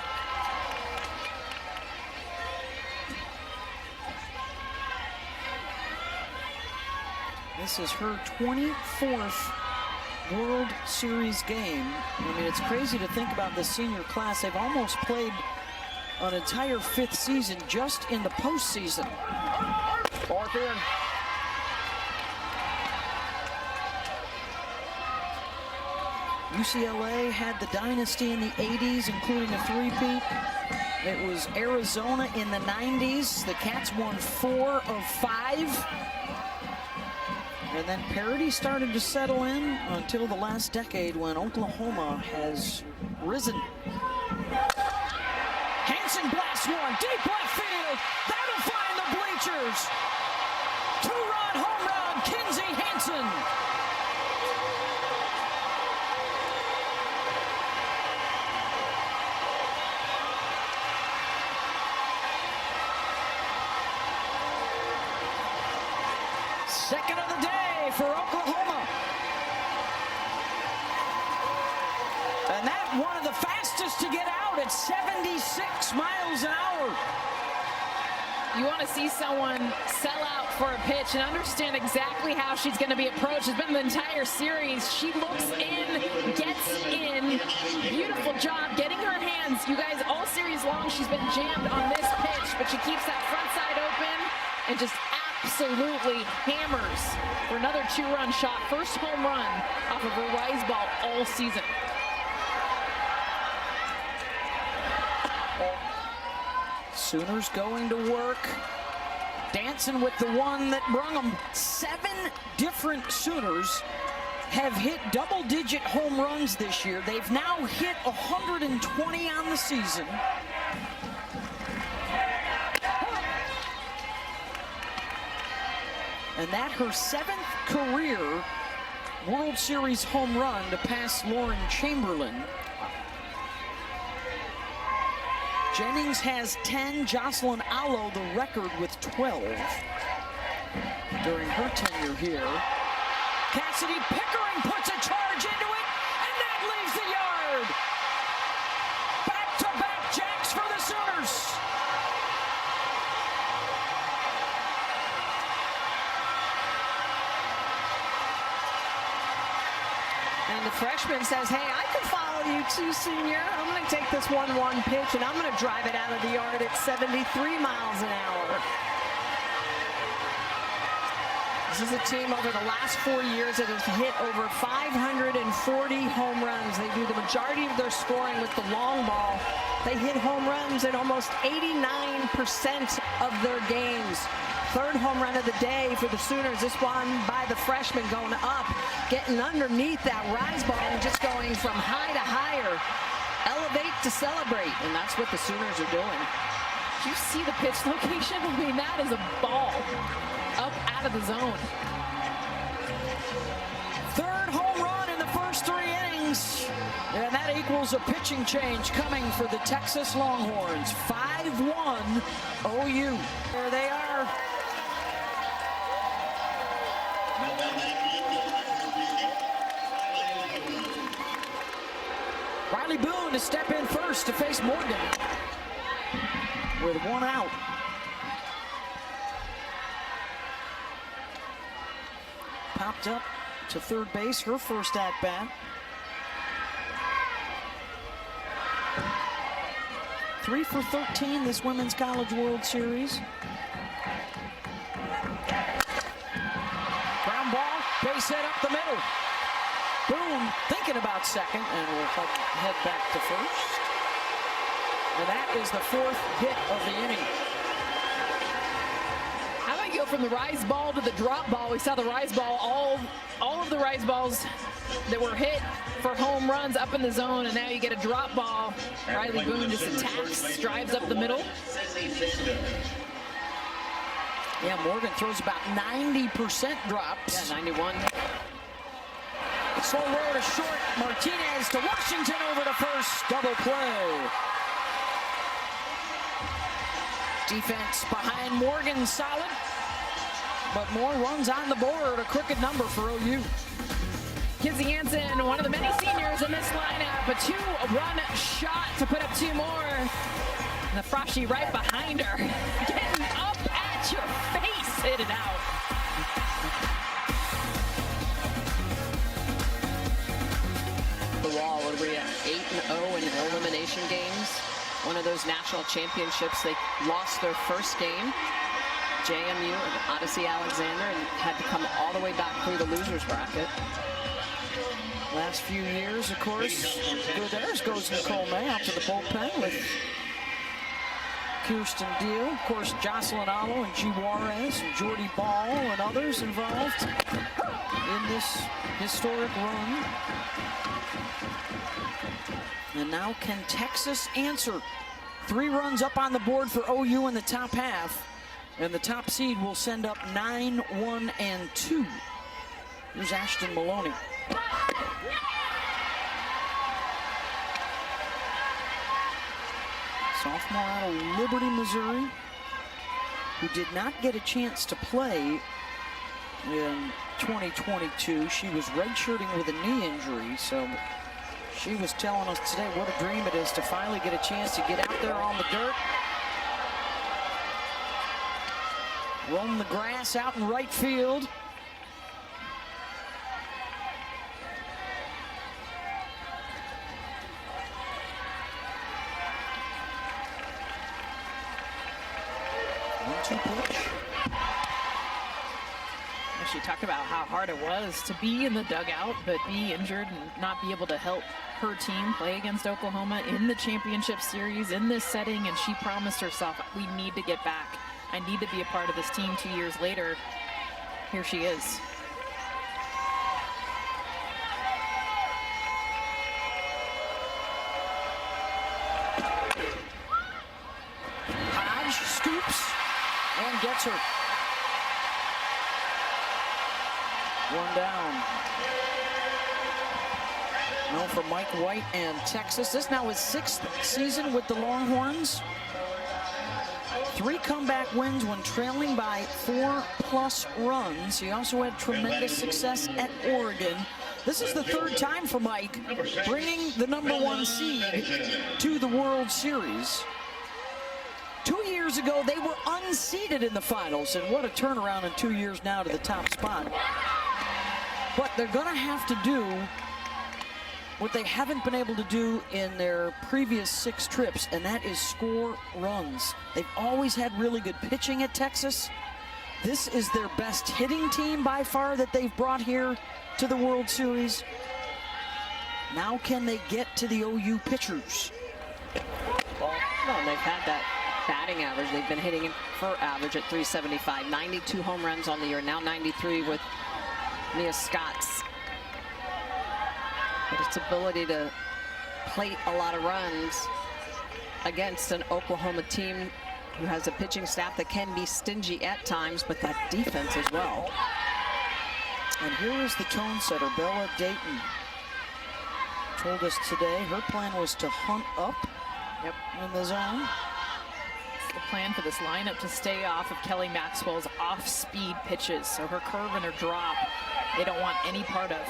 This is her 24th World Series game. I mean, it's crazy to think about the senior class. They've almost played an entire 5th season just in the postseason. Fourth in. UCLA had the dynasty in the 80s, including a three-peat. It was Arizona in the 90s. The Cats won 4 of 5. And then parity started to settle in until the last decade when Oklahoma has risen. Hansen blasts one, deep left field. That'll find the bleachers. 2-run home run, Kinsey Hansen. Second of the day for Oklahoma. And that one of the fastest to get out at 76 miles an hour. You want to see someone sell out for a pitch and understand exactly how she's going to be approached. It's been the entire series. She looks in, gets in. Beautiful job getting her hands. You guys, all series long, she's been jammed on this pitch, but she keeps that front side open and just absolutely hammers for another 2-run shot. First home run off of a rise ball all season. Sooners going to work, dancing with the one that brung them. 7 different Sooners have hit double-digit home runs this year. They've now hit 120 on the season. And that her 7th career World Series home run to pass Lauren Chamberlain. Jennings has 10. Jocelyn Allo, the record, with 12 during her tenure here. Cassidy Pickering puts a charge into it, and that leaves the yard. Back-to-back jacks for the Sooners. And the freshman says, hey, I can follow you too, senior. I'm going to take this 1-1 pitch, and I'm going to drive it out of the yard at 73 miles an hour. This is a team over the last 4 years that has hit over 540 home runs. They do the majority of their scoring with the long ball. They hit home runs in almost 89% of their games. Third home run of the day for the Sooners. This one by the freshman going up, getting underneath that rise ball and just going from high to higher. Elevate to celebrate, and that's what the Sooners are doing. Do you see the pitch location? I mean, that is a ball up out of the zone. Third home run in the first 3 innings. And that equals a pitching change coming for the Texas Longhorns. 5-1 OU. There they are. Riley Boone to step in first to face Morgan with 1 out. Popped up to third base, her first at-bat. 3 for 13 this Women's College World Series. Ground ball, base hit up the middle. Boone thinking about second, and will head back to first. And that is the 4th hit of the inning. How about you go from the rise ball to the drop ball? We saw the rise ball, all of the rise balls that were hit for home runs up in the zone, and now you get a drop ball. Riley Boone just attacks, drives up the middle. Yeah, Morgan throws about 90% drops. Yeah, 91. Slow roll to short. Martinez to Washington over to first. Double play. Defense behind Morgan solid, but more runs on the board. A crooked number for OU. Kizzy Hansen, one of the many seniors in this lineup. A 2-run shot to put up 2 more. And the Frosty right behind her. Getting up at your face. Hit it out. The wall, what are we at? 8-0 in elimination games. One of those national championships, they lost their first game. JMU and Odyssey Alexander, and had to come all the way back through the losers bracket. Last few years, of course, there's goes Nicole May out to the bullpen with Kirsten Deal. Of course, Jocelyn Allo and G. Juarez and Jordy Ball and others involved in this historic run. And now can Texas answer? 3 runs up on the board for OU in the top half. And the top seed will send up 9, 1, and 2. Here's Ashton Maloney. Sophomore out of Liberty, Missouri, who did not get a chance to play in 2022. She was redshirting with a knee injury, so she was telling us today what a dream it is to finally get a chance to get out there on the dirt, roam the grass out in right field. She talked about how hard it was to be in the dugout, but be injured and not be able to help her team play against Oklahoma in the championship series in this setting. And she promised herself, we need to get back. I need to be a part of this team. 2 years later, here she is. Hodge scoops and gets her. 1 down. No, for Mike White and Texas. This now his 6th season with the Longhorns. 3 comeback wins when trailing by 4+ runs. He also had tremendous success at Oregon. This is the 3rd time for Mike bringing the #1 seed to the World Series. 2 years ago, they were unseeded in the finals, and what a turnaround in 2 years now to the top spot. But they're going to have to do what they haven't been able to do in their previous 6 trips, and that is score runs. They've always had really good pitching at Texas. This is their best hitting team by far that they've brought here to the World Series. Now can they get to the OU pitchers? Well, they've had that batting average. They've been hitting for average at .375. 92 home runs on the year, now 93 with Mia Scott's. But its ability to plate a lot of runs against an Oklahoma team who has a pitching staff that can be stingy at times, but that defense as well. And here is the tone setter, Bella Dayton. Told us today her plan was to hunt up in the zone. It's the plan for this lineup to stay off of Kelly Maxwell's off-speed pitches. So her curve and her drop, they don't want any part of.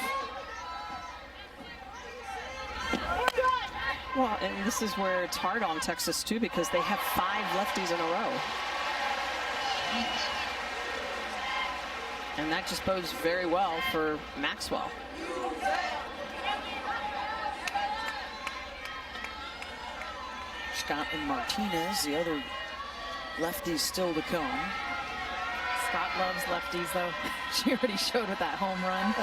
Well, and this is where it's hard on Texas too, because they have 5 lefties in a row. And that just bodes very well for Maxwell. Scott and Martinez, the other lefties still to come. Scott loves lefties, though. She already showed with that home run.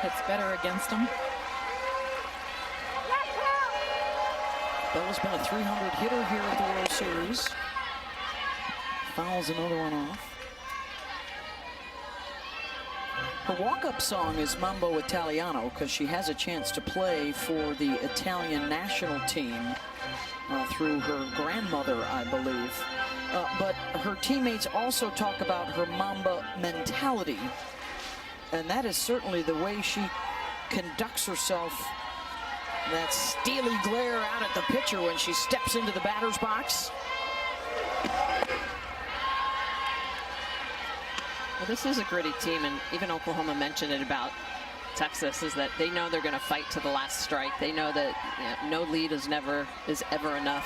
It's better against them. Bella's been a .300 hitter here at the World Series. Fouls another one off. Her walk-up song is Mambo Italiano because she has a chance to play for the Italian national team through her grandmother, I believe. But her teammates also talk about her Mamba mentality. And that is certainly the way she conducts herself. That steely glare out at the pitcher when she steps into the batter's box. Well, this is a gritty team, and even Oklahoma mentioned it about Texas, is that they know they're going to fight to the last strike. They know that no lead is ever enough.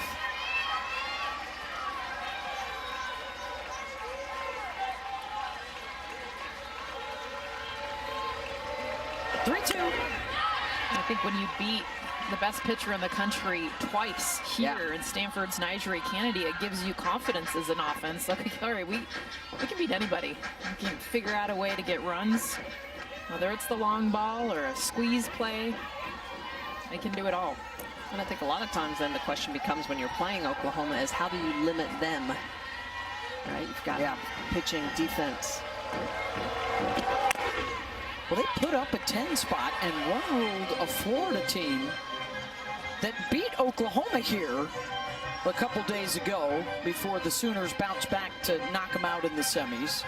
I think when you beat the best pitcher in the country twice here in Stanford's Nigel Kennedy, it gives you confidence as an offense. Like, all right, we can beat anybody. We can figure out a way to get runs, whether it's the long ball or a squeeze play. They can do it all. And I think a lot of times then the question becomes, when you're playing Oklahoma, is how do you limit them? Right? You've got pitching, defense. Well, they put up a 10 spot and one-ruled a Florida team that beat Oklahoma here a couple days ago before the Sooners bounced back to knock them out in the semis.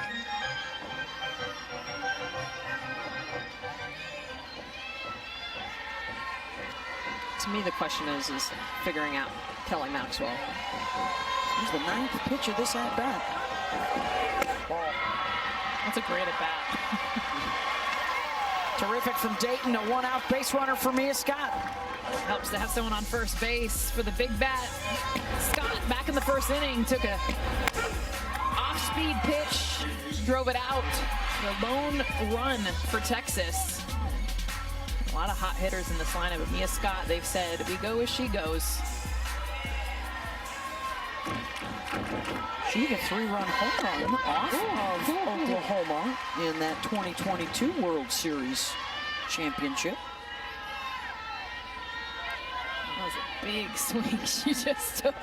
To me, the question is figuring out Kelly Maxwell. He's the 9th pitch of this at-bat. That's a great at-bat. Terrific from Dayton, a one-out base runner for Mia Scott. Helps to have someone on first base for the big bat. Scott, back in the first inning, took a off-speed pitch, drove it out. The lone run for Texas. A lot of hot hitters in this lineup, but Mia Scott, they've said, we go as she goes. She hit a 3-run home run off of Oklahoma in that 2022 World Series championship. That was a big swing she just took.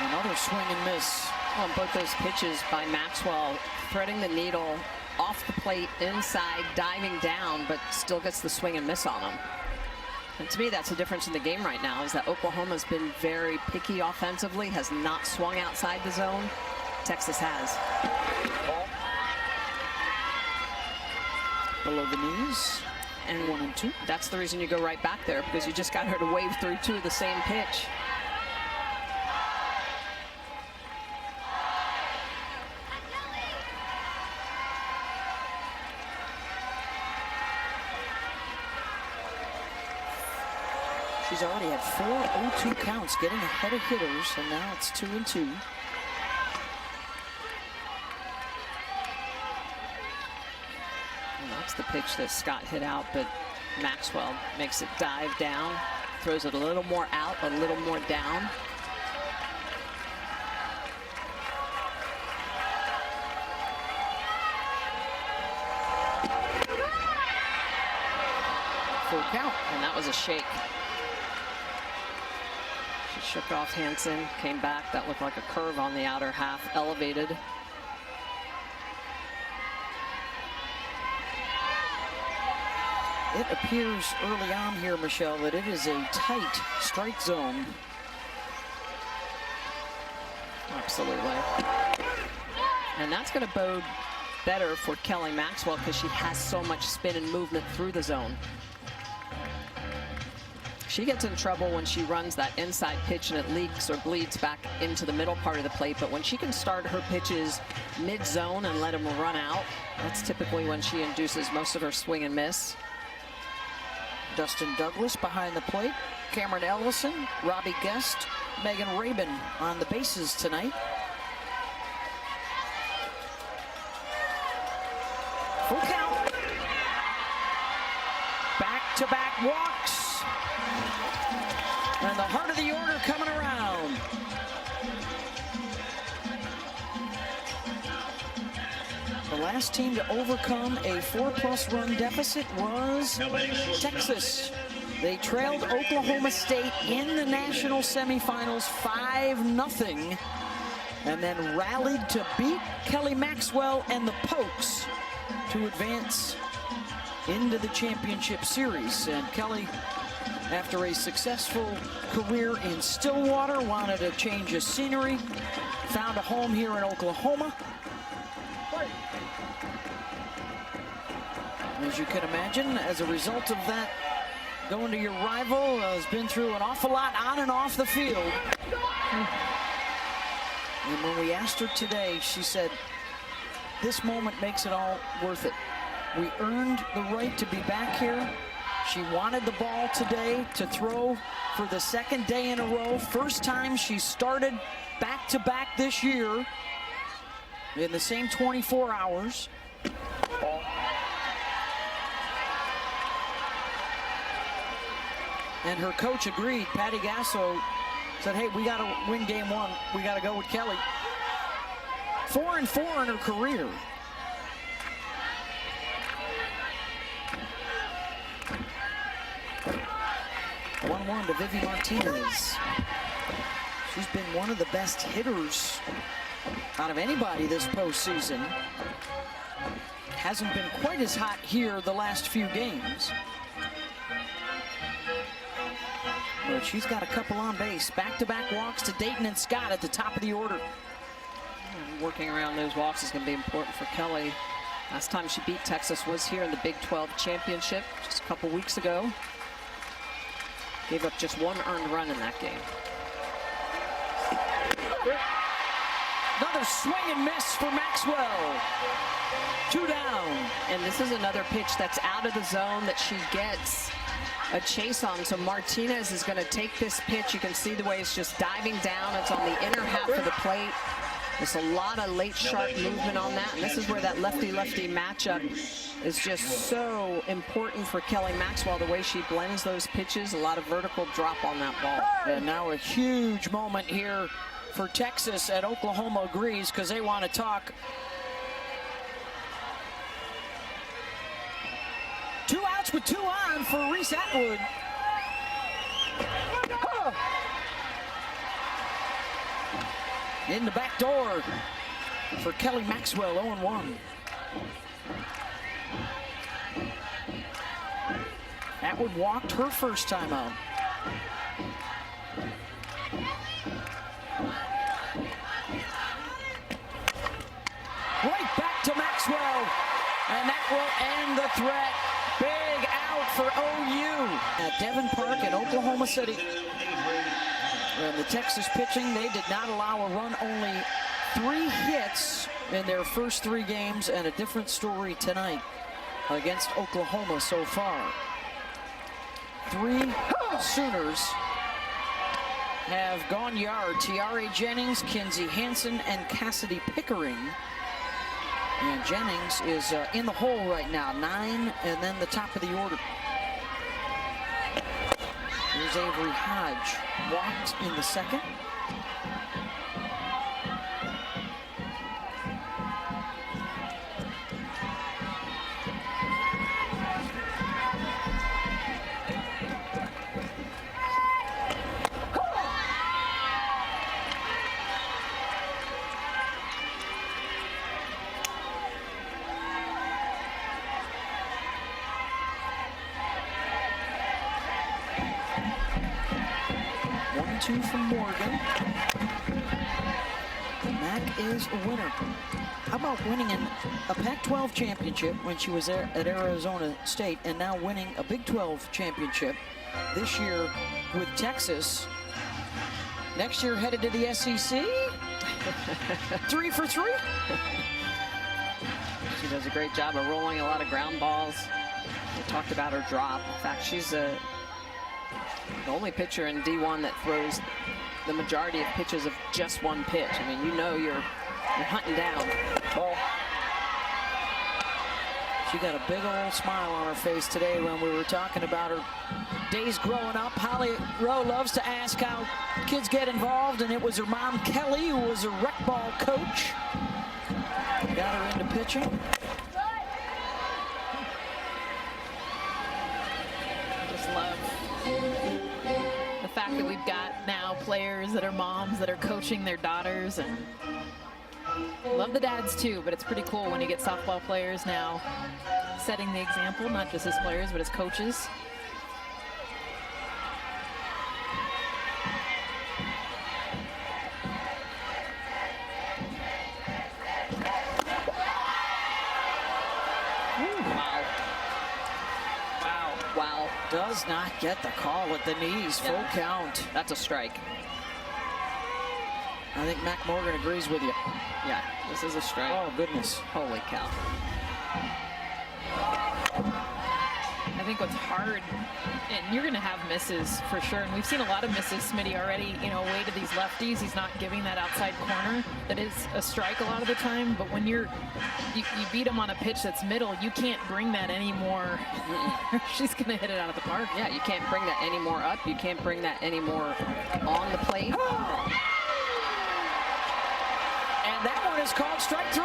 Another swing and miss. On both those pitches by Maxwell, threading the needle off the plate, inside, diving down, but still gets the swing and miss on him. And to me, that's the difference in the game right now, is that Oklahoma's been very picky offensively, has not swung outside the zone. Texas has. Below the knees. And 1 and 2. That's the reason you go right back there, because you just got her to wave through 2 of the same pitch. She's already had 4 0-2 counts, getting ahead of hitters, and now it's 2 and 2. And that's the pitch that Scott hit out, but Maxwell makes it dive down, throws it a little more out, a little more down. Full count. And that was a shake. She shook off Hansen, came back. That looked like a curve on the outer half, elevated. It appears early on here, Michelle, that it is a tight strike zone. Absolutely. And that's going to bode better for Kelly Maxwell, because she has so much spin and movement through the zone. She gets in trouble when she runs that inside pitch and it leaks or bleeds back into the middle part of the plate. But when she can start her pitches mid-zone and let them run out, that's typically when she induces most of her swing and miss. Dustin Douglas behind the plate. Cameron Ellison, Robbie Guest, Megan Rabin on the bases tonight. Full count. Back-to-back walks. And the heart of the order coming around. The last team to overcome a 4+ run deficit was Texas. They trailed Oklahoma State in the national semifinals 5-0, and then rallied to beat Kelly Maxwell and the Pokes to advance into the championship series. And Kelly, after a successful career in Stillwater, wanted a change of scenery, found a home here in Oklahoma. As you can imagine, as a result of that, going to your rival has been through an awful lot on and off the field. And when we asked her today, she said, this moment makes it all worth it. We earned the right to be back here. She wanted the ball today to throw for the 2nd day in a row. First time she started back-to-back this year in the same 24 hours. And her coach agreed. Patty Gasso said, hey, we got to win game 1. We got to go with Kelly. 4-4 in her career. One to Vivi Martinez. She's been one of the best hitters out of anybody this postseason. Hasn't been quite as hot here the last few games. But she's got a couple on base. Back-to-back walks to Dayton and Scott at the top of the order. And working around those walks is going to be important for Kelly. Last time she beat Texas was here in the Big 12 championship just a couple weeks ago. Gave up just 1 earned run in that game. Another swing and miss for Maxwell. 2 down. And this is another pitch that's out of the zone that she gets a chase on. So Martinez is going to take this pitch. You can see the way it's just diving down. It's on the inner half of the plate. There's a lot of late sharp movement on that. And this is where that lefty-lefty matchup is just so important for Kelly Maxwell, the way she blends those pitches. A lot of vertical drop on that ball. And now a huge moment here for Texas, and Oklahoma agrees because they want to talk. 2 outs with 2 on for Reese Atwood. In the back door for Kelly Maxwell, 0-1. Atwood walked her first time out. Right back to Maxwell, and that will end the threat. Big out for OU. At Devon Park in Oklahoma City. And the Texas pitching, they did not allow a run, only 3 hits in their first 3 games, and a different story tonight against Oklahoma so far. 3 Sooners have gone yard. Tiare Jennings, Kinsey Hansen, and Cassidy Pickering. And Jennings is in the hole right now, 9, and then the top of the order. Here's Avery Hodge, walked in the second. Two from Morgan. Mack is a winner. How about winning a Pac-12 championship when she was there at Arizona State, and now winning a Big 12 championship this year with Texas. Next year headed to the SEC. 3 for 3. She does a great job of rolling a lot of ground balls. We talked about her drop. In fact, she's the only pitcher in D1 that throws the majority of pitches of just 1 pitch. I mean, you know you're hunting down. Ball. She got a big old smile on her face today when we were talking about her days growing up. Holly Rowe loves to ask how kids get involved, and it was her mom, Kelly, who was a rec ball coach. Got her into pitching. Just love the fact that we've got now players that are moms that are coaching their daughters, and love the dads too, but it's pretty cool when you get softball players now setting the example, not just as players, but as coaches. Does not get the call at the knees. Full count. That's a strike. I think Mac Morgan agrees with you. Yeah, this is a strike. Oh, goodness. Holy cow. I think what's hard, and you're going to have misses for sure, and we've seen a lot of misses, Smitty, already, you know, away to these lefties. He's not giving that outside corner. That is a strike a lot of the time, but when you beat him on a pitch that's middle, you can't bring that anymore. She's going to hit it out of the park. Yeah, you can't bring that any more up. You can't bring that any more on the plate. And that one is called strike 3.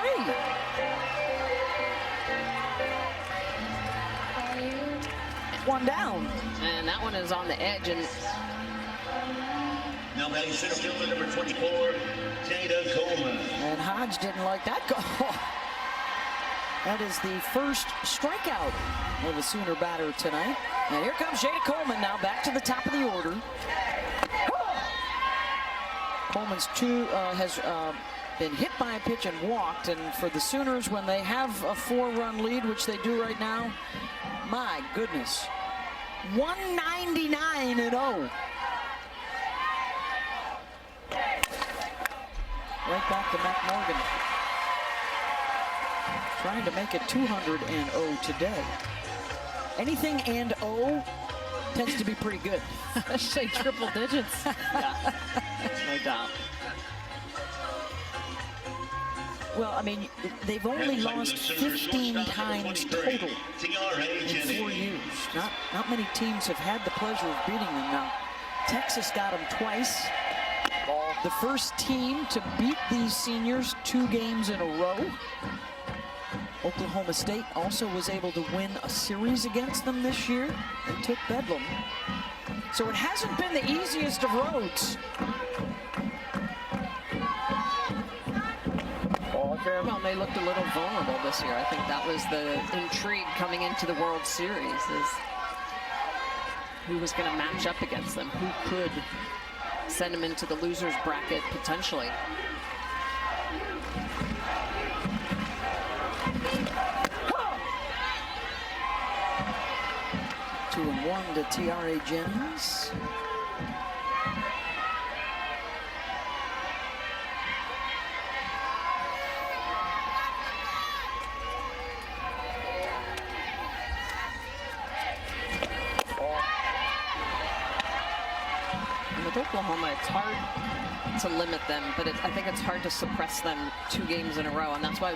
One down. And that one is on the edge. And now batting center fielder number 24, Jada Coleman. And Hodge didn't like that goal. That is the first strikeout of a Sooner batter tonight. And here comes Jada Coleman now back to the top of the order. Coleman's has been hit by a pitch and walked. And for the Sooners, when they have a 4-run lead, which they do right now, my goodness, 199-0. Right back to Mac Morgan. Trying to make it 200-0 today. Anything and O tends to be pretty good. Especially triple digits. yeah, no doubt. Well, I mean, they've only lost 15 times total in 4 years. Not many teams have had the pleasure of beating them now. Texas got them twice. The first team to beat these seniors 2 games in a row. Oklahoma State also was able to win a series against them this year. They took Bedlam. So it hasn't been the easiest of roads. Well, they looked a little vulnerable this year. I think that was the intrigue coming into the World Series. Is who was going to match up against them, who could send them into the losers bracket potentially. Two and one to Tiare Jennings. With Oklahoma, it's hard to limit them, but I think it's hard to suppress them 2 games in a row, and that's why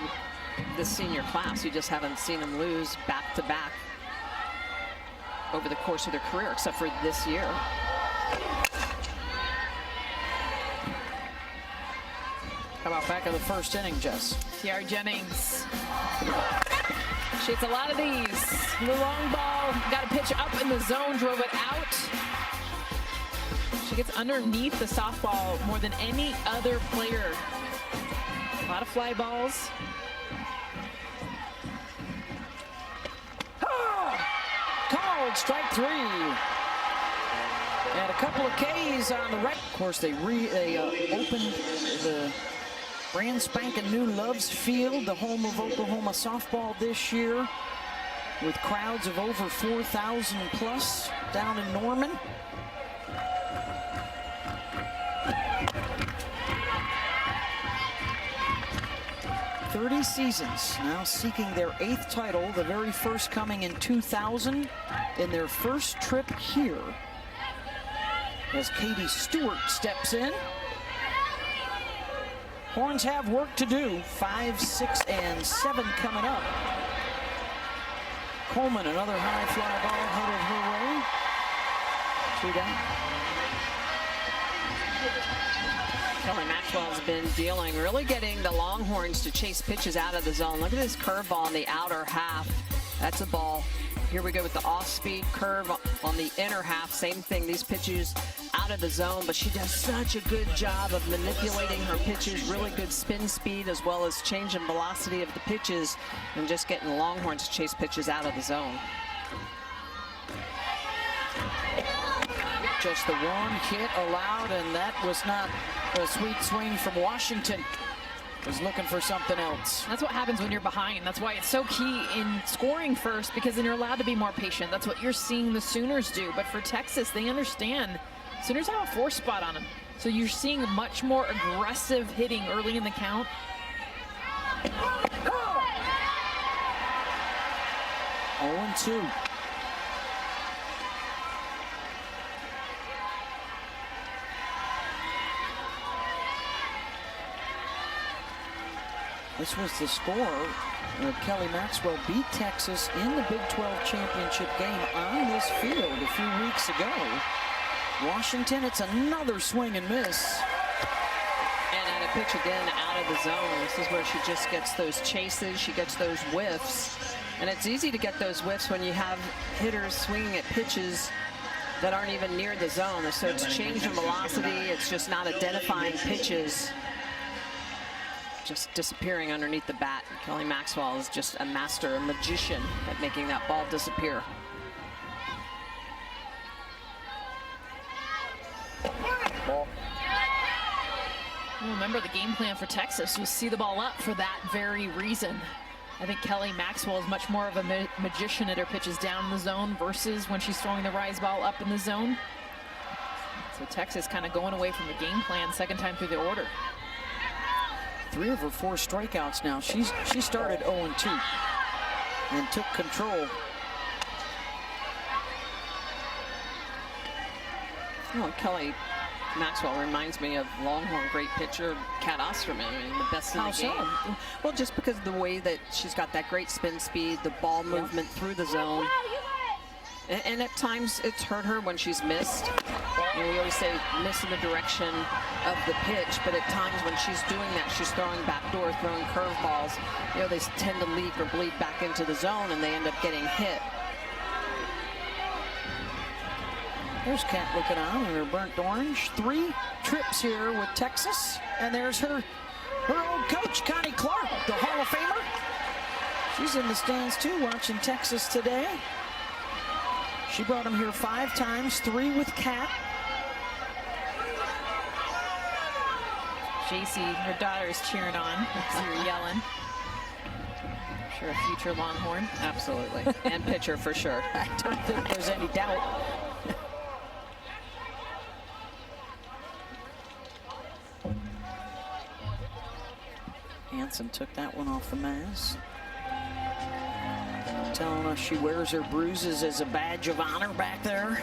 this senior class, you just haven't seen them lose back-to-back over the course of their career, except for this year. How about back of the first inning, Jess? Tiare Jennings. She hits a lot of these. The long ball, got a pitch up in the zone, drove it out. She gets underneath the softball more than any other player. A lot of fly balls. Called strike 3. And a couple of Ks on the right. Of course, they opened the brand spanking new Loves Field, the home of Oklahoma softball this year, with crowds of over 4,000 plus down in Norman. "30 seasons, now seeking their 8th title, the very first coming in 2000 in their first trip here." As Katie Stewart steps in. Horns have work to do. 5, 6, and 7 coming up. Coleman, another high fly ball headed her way. 2 down. Kelly Maxwell's been dealing, really getting the Longhorns to chase pitches out of the zone. Look at this curveball in the outer half. That's a ball. Here we go with the off-speed curve on the inner half. Same thing, these pitches out of the zone, but she does such a good job of manipulating her pitches, really good spin speed as well as change in velocity of the pitches and just getting the Longhorns to chase pitches out of the zone. Just the one hit allowed, and that was not a sweet swing from Washington. Was looking for something else. That's what happens when you're behind. That's why it's so key in scoring first, because then you're allowed to be more patient. That's what you're seeing the Sooners do. But for Texas, they understand Sooners have a 4 spot on them. So you're seeing much more aggressive hitting early in the count. Oh, and 2. This was the score. Kelly Maxwell beat Texas in the Big 12 championship game on this field a few weeks ago. Washington, it's another swing and miss. And at a pitch again out of the zone. This is where she just gets those chases. She gets those whiffs. And it's easy to get those whiffs when you have hitters swinging at pitches that aren't even near the zone. So it's change in velocity. It's just not identifying pitches. Just disappearing underneath the bat. Kelly Maxwell is just a master, a magician at making that ball disappear. Remember, the game plan for Texas was see the ball up for that very reason. I think Kelly Maxwell is much more of a magician at her pitches down in the zone versus when she's throwing the rise ball up in the zone. So Texas kind of going away from the game plan, second time through the order. 3 of her 4 strikeouts now. She started 0-2 and took control. Oh, Kelly Maxwell reminds me of Longhorn great pitcher Kat Osterman. I mean, the best in the game. How so? Well, just because of the way that she's got that great spin speed, the ball movement through the zone. And at times it's hurt her when she's missed. And we always say miss in the direction of the pitch, but at times when she's doing that, she's throwing backdoor, throwing curveballs. You know, they tend to leak or bleed back into the zone and they end up getting hit. There's Kat looking on in her burnt orange. 3 trips here with Texas. And there's her old coach, Connie Clark, the Hall of Famer. She's in the stands too, watching Texas today. She brought him here 5 times, 3 with Kat. JC, her daughter, is cheering on because you're yelling. Sure, a future Longhorn. Absolutely. And pitcher for sure. I don't think there's any doubt. Hanson took that one off the mask. Telling us she wears her bruises as a badge of honor back there.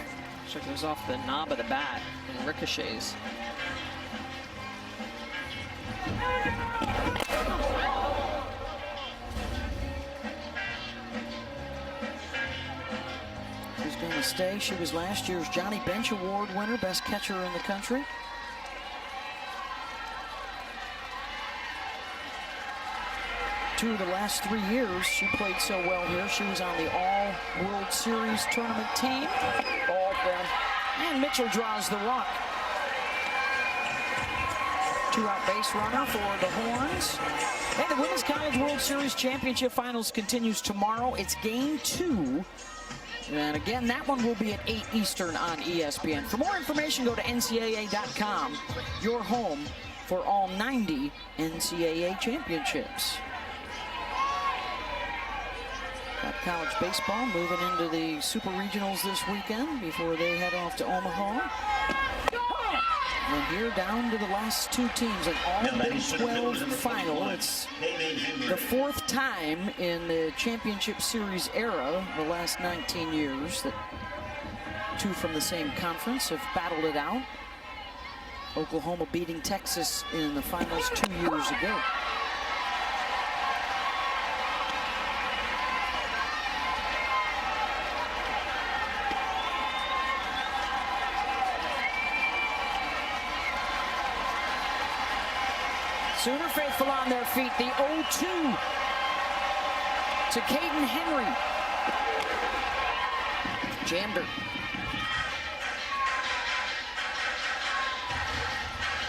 Sure goes off the knob of the bat and ricochets. She's going to stay. She was last year's Johnny Bench Award winner, best catcher in the country. Two of the last 3 years she played so well here. She was on the All-World Series tournament team. Ball 10. And Mitchell draws the walk. 2-out base runner for the Horns. And the Women's College World Series Championship Finals continues tomorrow. It's game 2. And again, that one will be at 8 Eastern on ESPN. For more information, go to NCAA.com, your home for all 90 NCAA championships. Got college baseball moving into the Super Regionals this weekend before they head off to Omaha. And here down to the last 2 teams, an all Big 12 final. It's the 4th time in the championship series era, the last 19 years, that 2 from the same conference have battled it out. Oklahoma beating Texas in the finals 2 years ago. Sooner faithful on their feet. The 0-2 to Caden Henry. Jammed her.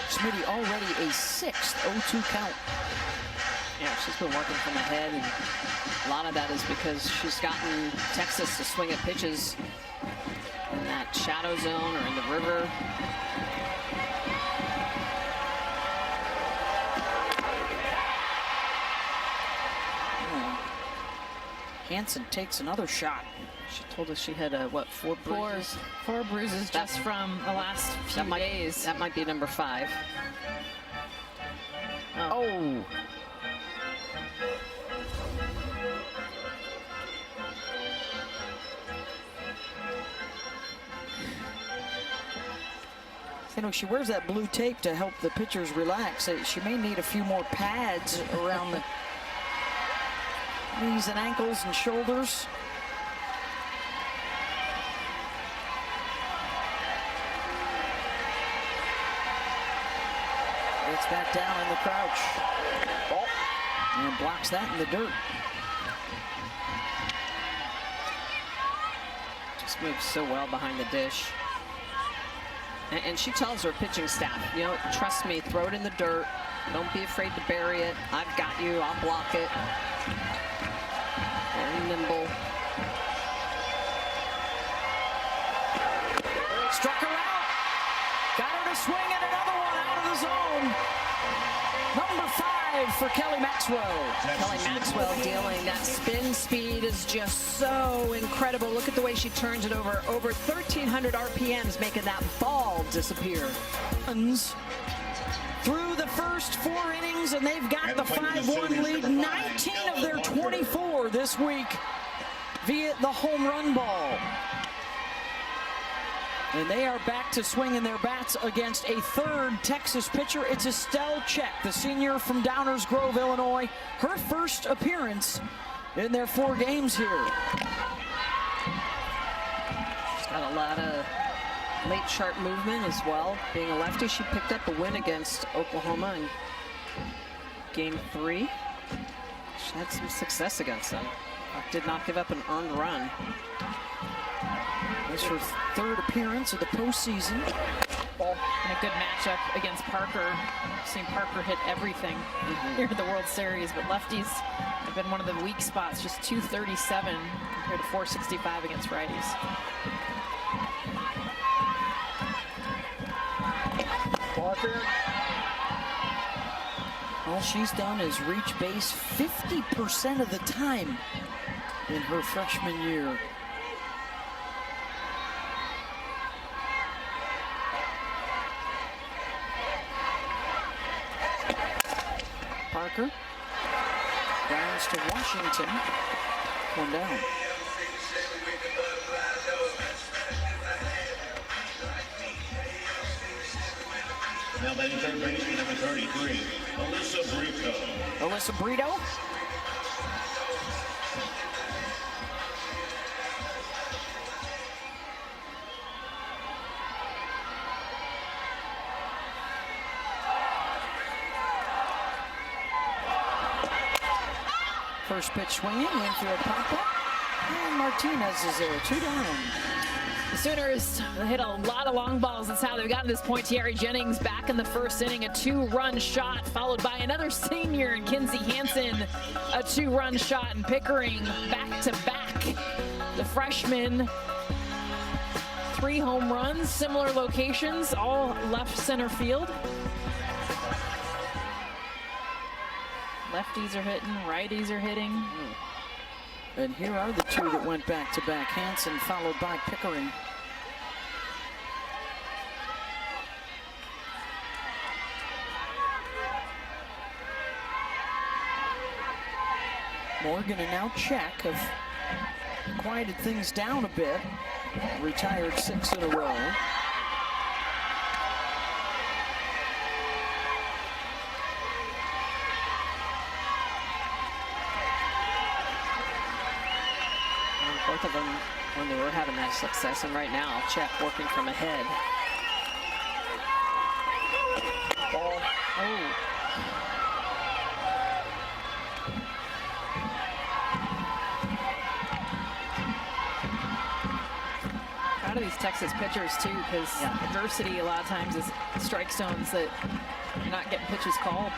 Smitty already a 6th 0-2 count. Yeah, she's been working from ahead, and a lot of that is because she's gotten Texas to swing at pitches in that shadow zone or in the river. Hanson takes another shot. She told us she had, what, 4 bruises? Four bruises just from the last few days. That might be number 5. Oh. You know, she wears that blue tape to help the pitchers relax. She may need a few more pads around the knees and ankles and shoulders. Gets back down in the crouch. Oh, and blocks that in the dirt. Just moves so well behind the dish. And she tells her pitching staff, you know, trust me, throw it in the dirt. Don't be afraid to bury it. I've got you. I'll block it. Very nimble. Struck her out. Got her to swing at another one out of the zone. Number 5 for Kelly Maxwell. Kelly Maxwell dealing. That spin speed is just so incredible. Look at the way she turns it over 1,300 RPMs, making that ball disappear. Through the first 4 innings, and they've got the 5-1 lead. 19 of their 24 this week via the home run ball. And they are back to swinging their bats against a 3rd Texas pitcher. It's Estelle Check, the senior from Downers Grove, Illinois. Her first appearance in their 4 games here. She's got a lot of late sharp movement as well. Being a lefty, she picked up a win against Oklahoma in game 3. She had some success against them. Did not give up an earned run. That's her third appearance of the postseason. And a good matchup against Parker. I've seen Parker hit everything here at the World Series, but lefties have been one of the weak spots, just 237 compared to 465 against righties. All she's done is reach base 50% of the time in her freshman year. Parker grounds to Washington. One down. Now batting third baseman number 33, Alyssa Brito. First pitch swinging, infield pop-up, and Martinez is there, 2 down. The Sooners hit a lot of long balls. That's how they've gotten to this point. Tiare Jennings back in the first inning, a 2-run shot, followed by another senior in Kinsey Hansen, a 2-run shot, and Pickering back-to-back. The freshman, 3 home runs, similar locations, all left center field. Lefties are hitting, righties are hitting. And here are the 2 that went back-to-back. Hansen followed by Pickering. Morgan and now Check have quieted things down a bit. Retired 6 in a row. Both of them, when they were having that success, and right now, Check working from ahead. Ball. Oh. Proud of these Texas pitchers too, because adversity a lot of times is strike zones that you're not getting pitches called.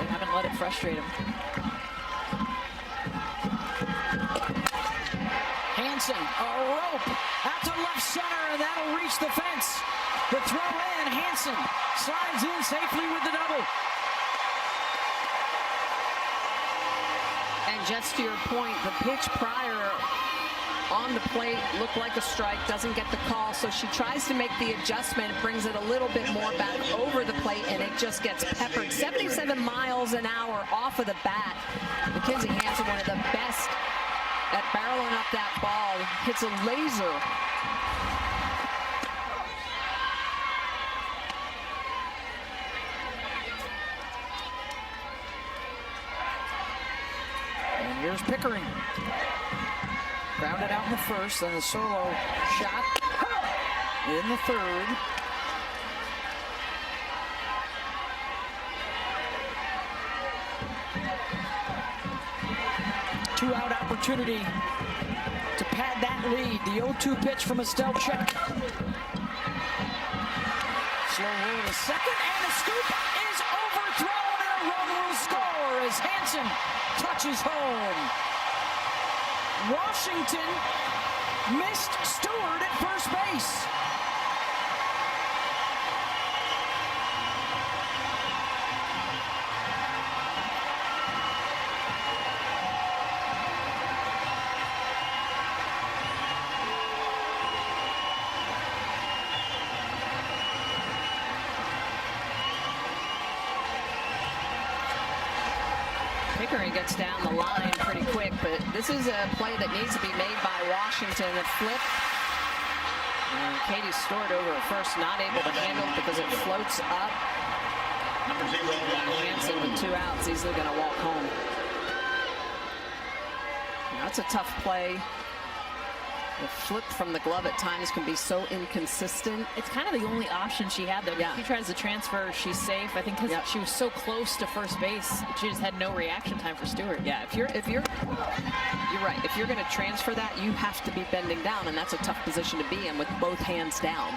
They haven't let it frustrate them. Hansen, a rope out to left center, and that'll reach the fence. The throw in, Hansen slides in safely with the double. And just to your point, the pitch prior on the plate looked like a strike, doesn't get the call, so she tries to make the adjustment, brings it a little bit more back over the plate, and it just gets peppered. 77 miles an hour off of the bat. Mackenzie Hansen, one of the best at barreling up that ball, hits a laser. And here's Pickering. Grounded out in the first, then a solo shot in the third. Two-out opportunity to pad that lead. The 0-2 pitch from Estelle Check. Slow roll to second, and the scoop is overthrown, and a run will score as Hansen touches home. Washington missed Stewart at first base. Pickering gets down the line pretty quick, but this is a play that needs to be made by Washington. The flip. And Katie Stewart over at first, not able to handle it because it floats up. Hansen with 2 outs, easily going to walk home. That's a tough play The flip from the glove at times can be so inconsistent. It's kind of the only option she had, though. Yeah. If she tries to transfer, she's safe. I think because she was so close to first base, she just had no reaction time for Stewart. Yeah, you're right. If you're going to transfer that, you have to be bending down, and that's a tough position to be in with both hands down.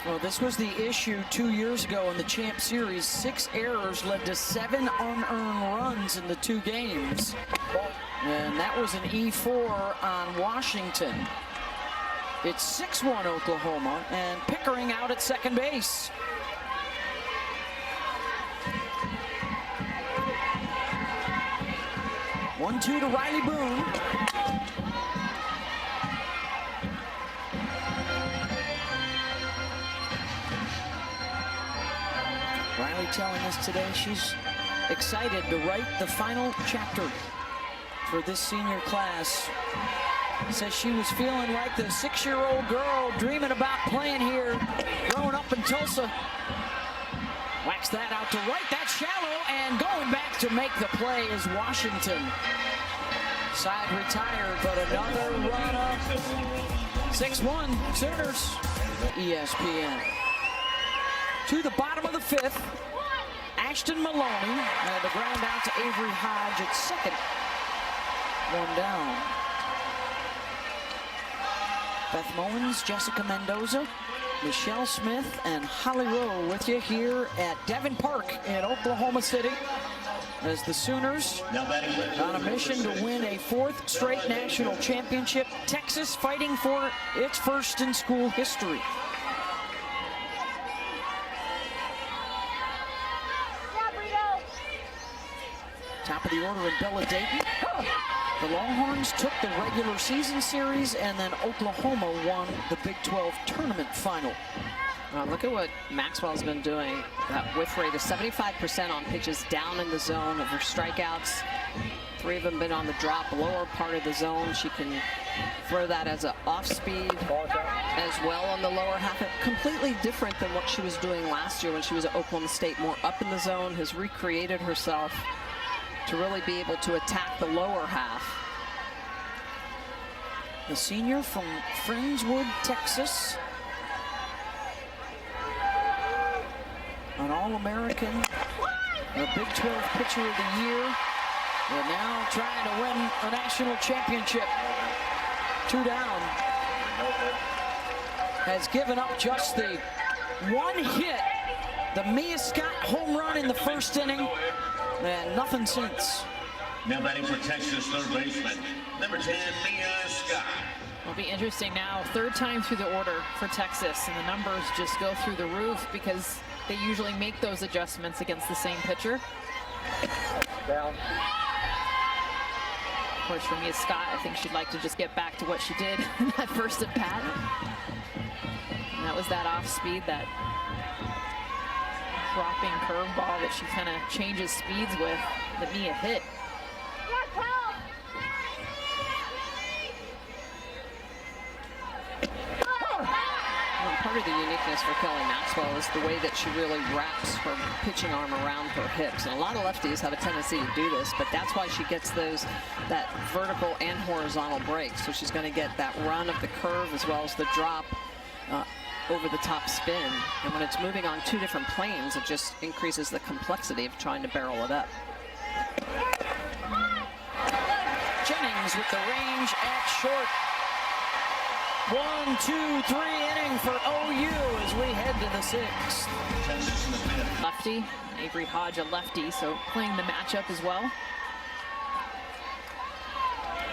Well, this was the issue 2 years ago in the Champ Series. 6 errors led to 7 unearned runs in the 2 games. And that was an E4 on Washington. It's 6-1 Oklahoma, and Pickering out at second base. One-two to Riley Boone. Riley telling us today she's excited to write the final chapter for this senior class. Says she was feeling like the 6-year-old girl dreaming about playing here, growing up in Tulsa. Whacks that out to right, that's shallow, and going back to make the play is Washington. Side retired, but another run up. 6-1 Sooners. ESPN. To the bottom of the 5th, Ashton Maloney, and the ground out to Avery Hodge at second. 1 down. Beth Mowens, Jessica Mendoza, Michelle Smith, and Holly Rowe with you here at Devon Park in Oklahoma City as the Sooners on a mission to win a 4th straight national championship. Texas fighting for its first in school history. Top of the order in Bella Dayton. The Longhorns took the regular season series, and then Oklahoma won the Big 12 tournament final. Look at what Maxwell's been doing. That whiff rate is 75% on pitches down in the zone of her strikeouts. 3 of them been on the drop, lower part of the zone. She can throw that as an off speed as well on the lower half. Completely different than what she was doing last year when she was at Oklahoma State. More up in the zone, has recreated herself to really be able to attack the lower half. The senior from Friendswood, Texas. An All-American, a Big 12 Pitcher of the Year, and now trying to win a national championship. 2 down. Has given up just the 1 hit, the Mia Scott home run in the 1st inning, and nothing since. Now batting for Texas, third baseman, number 10, Mia Scott. It'll be interesting now, 3rd time through the order for Texas, and the numbers just go through the roof because they usually make those adjustments against the same pitcher. Down. Of course, for Mia Scott, I think she'd like to just get back to what she did in that first at bat. And that was that off speed, that dropping curveball that she kind of changes speeds with, that Mia hit. Part of the uniqueness for Kelly Maxwell is the way that she really wraps her pitching arm around her hips. And a lot of lefties have a tendency to do this, but that's why she gets that vertical and horizontal breaks. So she's going to get that run of the curve as well as the drop over the top spin. And when it's moving on 2 different planes, it just increases the complexity of trying to barrel it up. Jennings with the range at short. 1, 2, 3 inning for OU as we head to the 6th. Texas in the 5th. Lefty, Avery Hodge a lefty, so playing the matchup as well.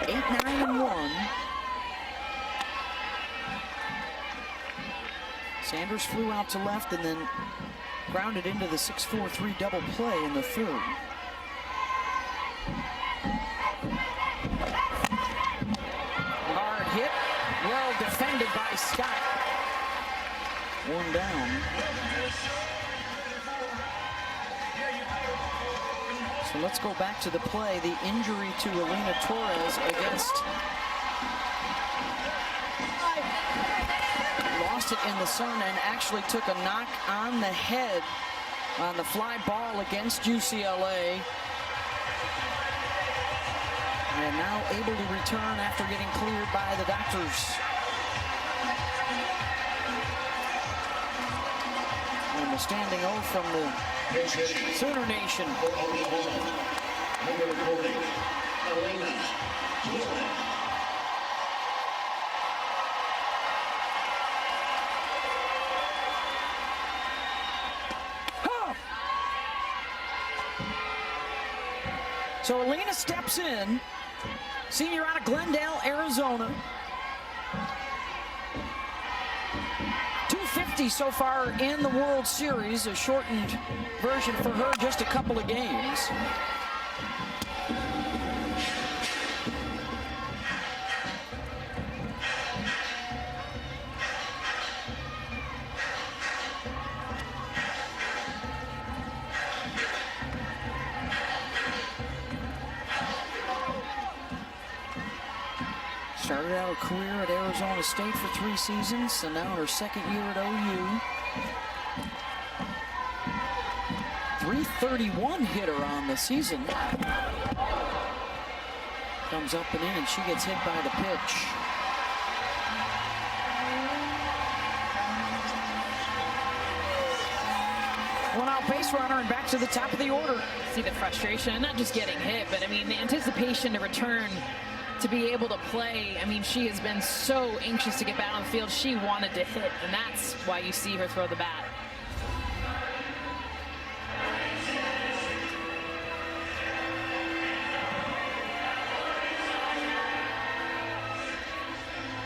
8, 9, and 1. Sanders flew out to left and then grounded into the 6-4-3 double play in the 3rd. Hard hit, well defended by Scott. 1 down. So let's go back to the play. The injury to Elena Torres against. Lost it in the sun and actually took a knock on the head on the fly ball against UCLA. And now able to return after getting cleared by the doctors. And the standing O from the Sooner Nation. Number 40, Elena Torres. So Elena steps in, senior out of Glendale, Arizona. 250 so far in the World Series, a shortened version for her, just a couple of games. Started out a career at Arizona State for 3 seasons, and now her second year at OU. 331 hitter on the season. Comes up and in, and she gets hit by the pitch. One-out base runner and back to the top of the order. See the frustration, not just getting hit, but I mean the anticipation to return, to be able to play. I mean, she has been so anxious to get back on the field. She wanted to hit, and that's why you see her throw the bat.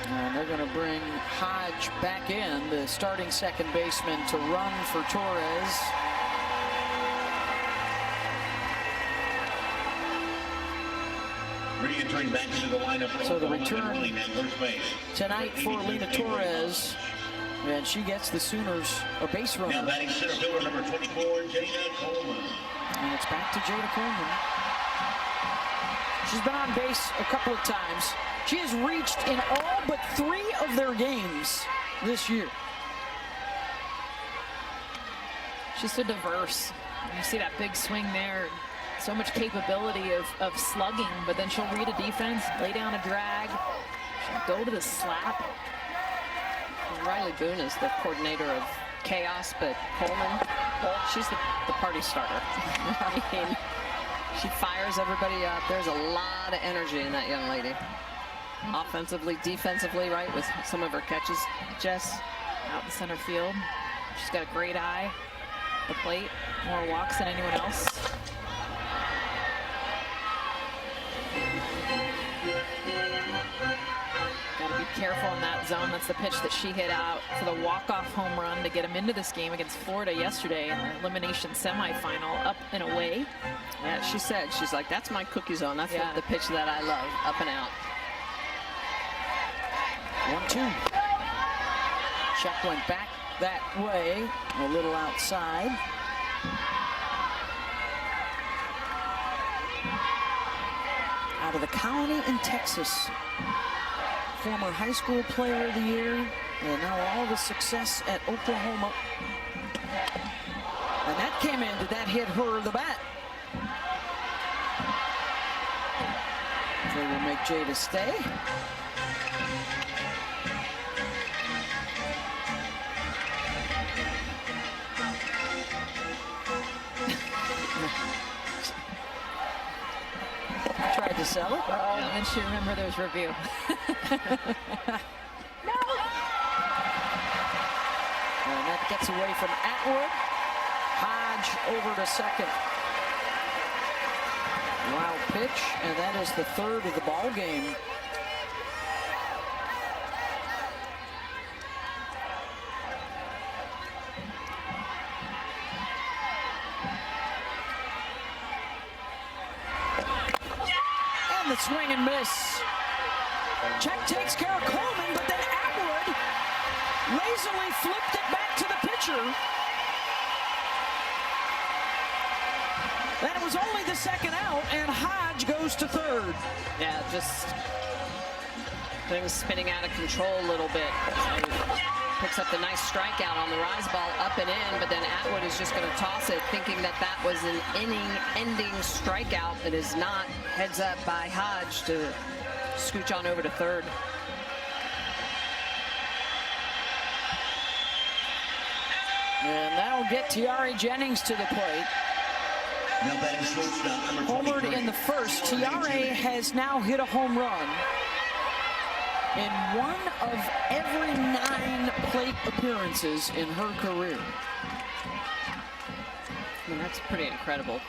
And they're going to bring Hodge back in, the starting second baseman, to run for Torres. Re-entering back into the lineup. So the return tonight for Lena Torres, and she gets the Sooners a base runner. Now batting center fielder number 24, Jada Coleman. And it's back to Jada Coleman. She's been on base a couple of times. She has reached in all but 3 of their games this year. She's so diverse. You see that big swing there. So much capability of slugging, but then she'll read a defense, lay down a drag, she'll go to the slap. Riley Boone is the coordinator of chaos, but Coleman, well, she's the party starter. I mean, she fires everybody up. There's a lot of energy in that young lady. Offensively, defensively, right, with some of her catches. Jess, Out in center field. She's got a great eye. The plate, more walks than anyone else. Got to be careful in that zone. That's the pitch that she hit out for the walk-off home run to get them into this game against Florida yesterday in the elimination semifinal, up and away. yeah, she said, she's like, that's my cookie zone. That's Yeah. the pitch that I love, up and out. 1-2. Check went back that way, a little outside. Out of the Colony in Texas. Former high school player of the year, and now all the success at Oklahoma. And that came in. Did that hit her the bat? They will make Jada stay. Tried to sell it. And then she remembered there's review. And that gets away from Atwood. Hodge over to second. Wild pitch, and that is the third of the ball game. And the swing and miss. Check takes care of Coleman, but then Atwood lazily flipped it back to the pitcher. That was only the second out, and Hodge goes to third. Yeah, just things spinning out of control a little bit. picks up the nice strikeout on the rise ball, up and in, but then Atwood is just going to toss it, thinking that that was an inning-ending strikeout. It is not. Heads up by Hodge to scooch on over to third. And that'll get Tiare Jennings to the plate. Now batting shortstop, number Homered 23. in the first. Tiare has now hit a home run in 1 of every 9 plate appearances in her career. I mean, that's pretty incredible.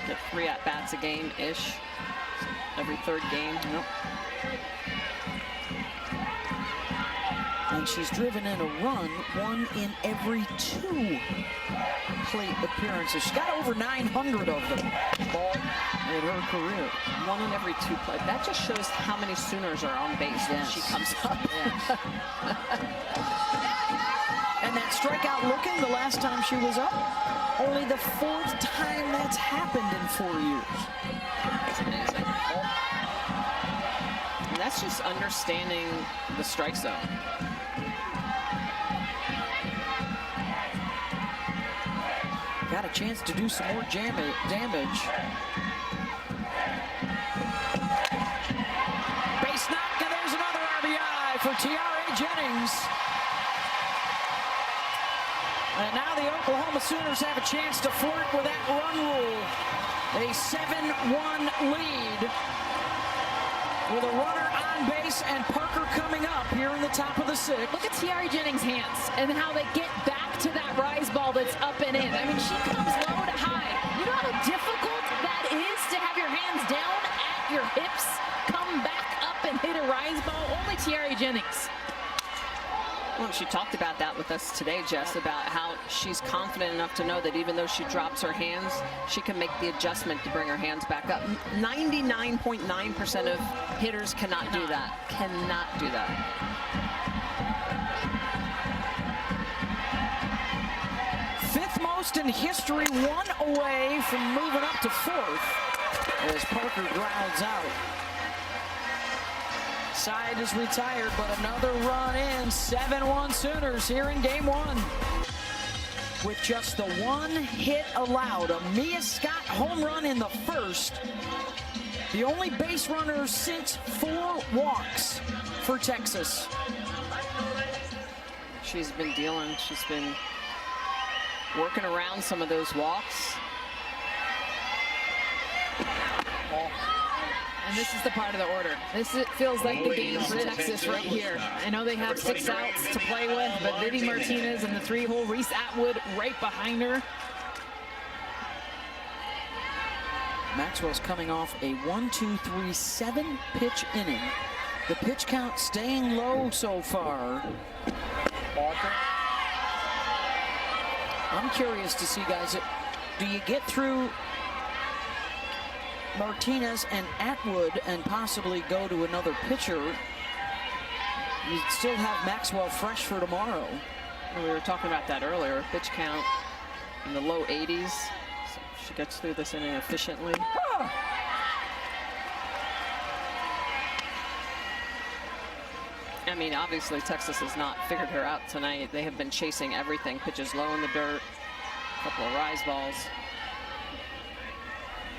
Get 3 at-bats a game-ish, every third game. Yep. And she's driven in a run 1 in every 2 plate appearances. She's got over 900 of them in her career. 1 in every 2 play. That just shows how many Sooners are on base when she comes up. And that strikeout looking the last time she was up, only the 4th time that's happened in 4 years. That's amazing. And that's just understanding the strike zone. Got a chance to do some more damage. Base knock, and there's another RBI for Tiare Jennings. And now the Oklahoma Sooners have a chance to flirt with that run rule. A 7-1 lead with a runner on base and Parker coming up here in the top of the 6th. Look at Tiare Jennings' hands and how they get back to that rise ball that's up and in. I mean, she comes low to high. You know how difficult that is to have your hands down at your hips, come back up and hit a rise ball? Only Tiare Jennings. Well, she talked about that with us today, Jess, about how she's confident enough to know that even though she drops her hands, she can make the adjustment to bring her hands back up. 99.9% of hitters cannot do that. Cannot do that. Fifth most in history, 1 away from moving up to 4th as Parker grounds out. Side is retired, but another run in. 7-1 Sooners here in game 1. With just the 1 hit allowed, a Mia Scott home run in the first. The only base runner since 4 walks for Texas. She's been dealing, she's been working around some of those walks. And this is the part of the order. Feels like the game for Texas right here. I know they have 6 outs to play with, but Vivi Martinez and the 3-hole Reese Atwood right behind her. Maxwell's coming off a 1-2-3-7 pitch inning. The pitch count staying low so far. I'm curious to see, guys, do you get through Martinez and Atwood and possibly go to another pitcher? You still have Maxwell fresh for tomorrow. We were talking about that earlier. Pitch count in the low 80s. So she gets through this inning efficiently. I mean, obviously Texas has not figured her out tonight. They have been chasing everything. Pitches low in the dirt, a couple of rise balls.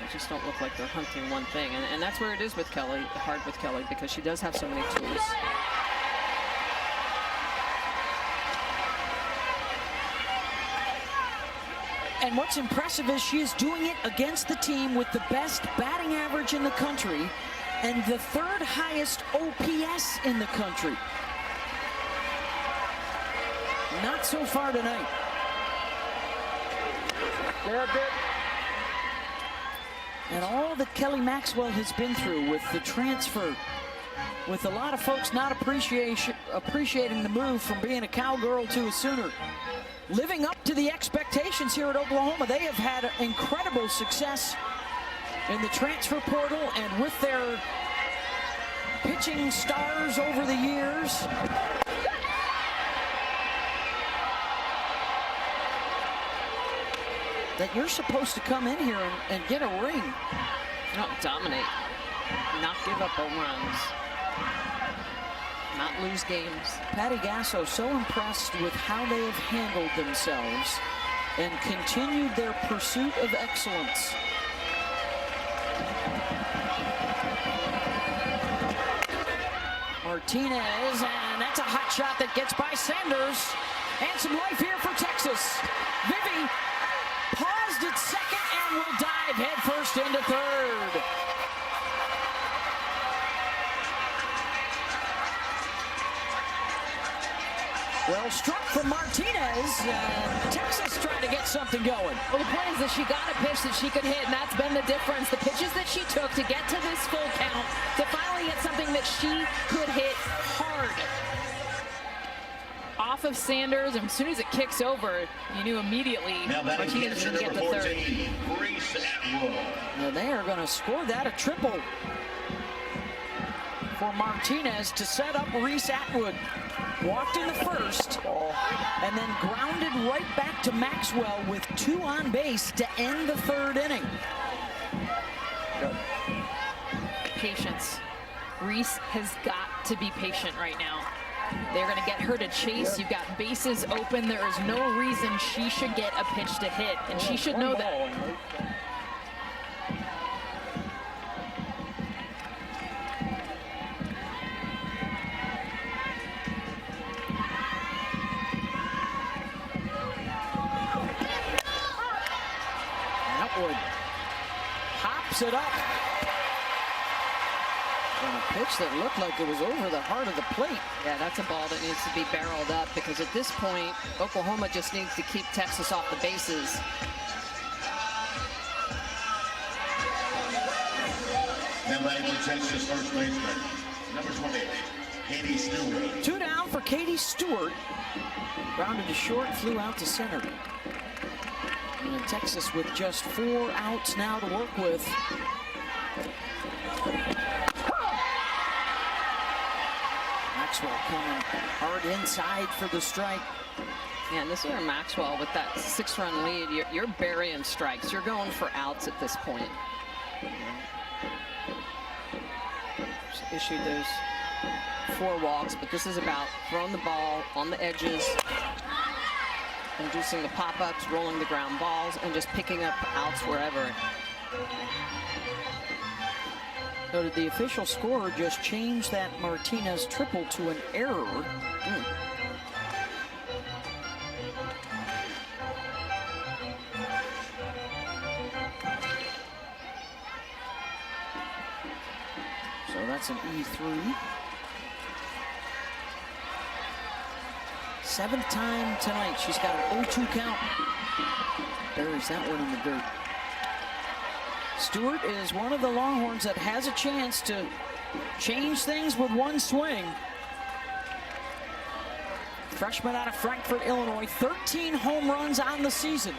They just don't look like they're hunting one thing. And that's where it is with Kelly, hard with Kelly, because she does have so many tools. And what's impressive is she is doing it against the team with the best batting average in the country and the 3rd highest OPS in the country. Not so far tonight. And all that Kelly Maxwell has been through with the transfer, with a lot of folks not appreciating the move from being a Cowgirl to a Sooner. Living up to the expectations here at Oklahoma. They have had incredible success in the transfer portal and with their pitching stars over the years. That you're supposed to come in here and get a ring. Not dominate, not give up home runs. not lose games. Patty Gasso so impressed with how they have handled themselves and continued their pursuit of excellence. Martinez, and that's a hot shot that gets by Sanders. And some life here for Texas. Vivi paused at second and will dive headfirst into third. Well struck from Martinez. Texas trying to get something going. Well, the point is that she got a pitch that she could hit, and that's been the difference. The pitches that she took to get to this full count, to finally get something that she could hit hard. Off of Sanders, and as soon as it kicks over, you knew immediately Martinez was going to get the third. Now they are going to score that a triple for Martinez to set up Reese Atwood. Walked in the first, and then grounded right back to Maxwell with 2 on base to end the third inning. Patience. Reese has got to be patient right now. They're going to get her to chase. You've got bases open. There is no reason she should get a pitch to hit, and she should know that. Atwood hops it up. And a pitch that looked like it was over the heart of the plate. Yeah, that's a ball that needs to be barreled up, because at this point, Oklahoma just needs to keep Texas off the bases. Now batting for Texas first baseman, number 20, Katie Stewart. 2 down for Katie Stewart. Grounded to short, flew out to center. And Texas with just 4 outs now to work with. Maxwell coming hard inside for the strike. Yeah, and this is where Maxwell, with that 6-run lead, you're burying strikes. You're going for outs at this point. Just issued those 4 walks, but this is about throwing the ball on the edges, inducing the pop-ups, rolling the ground balls, and just picking up outs wherever. So did the official scorer just change that Martinez triple to an error? So that's an E3. 7th time tonight. She's got an 0-2 count. Buries that one in the dirt. Stewart is one of the Longhorns that has a chance to change things with one swing. Freshman out of Frankfort, Illinois, 13 home runs on the season.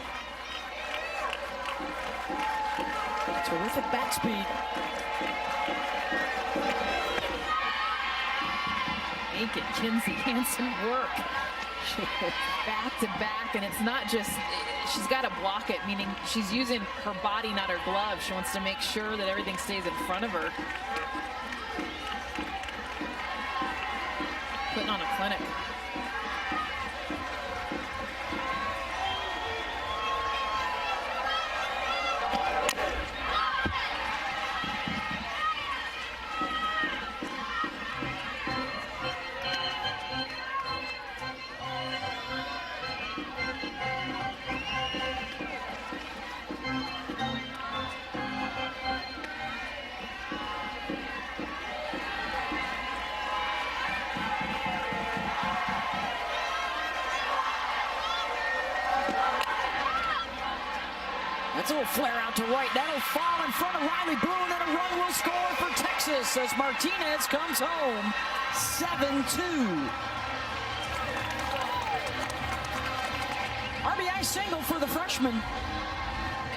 Terrific bat speed. Make it, Kinsey Hansen work. Back to back, and it's not just, she's got to block it, meaning she's using her body, not her glove. She wants to make sure that everything stays in front of her. Putting on a clinic. That's a little flare out to right. That'll fall in front of Riley Boone, and a run will score for Texas as Martinez comes home 7-2. RBI single for the freshman.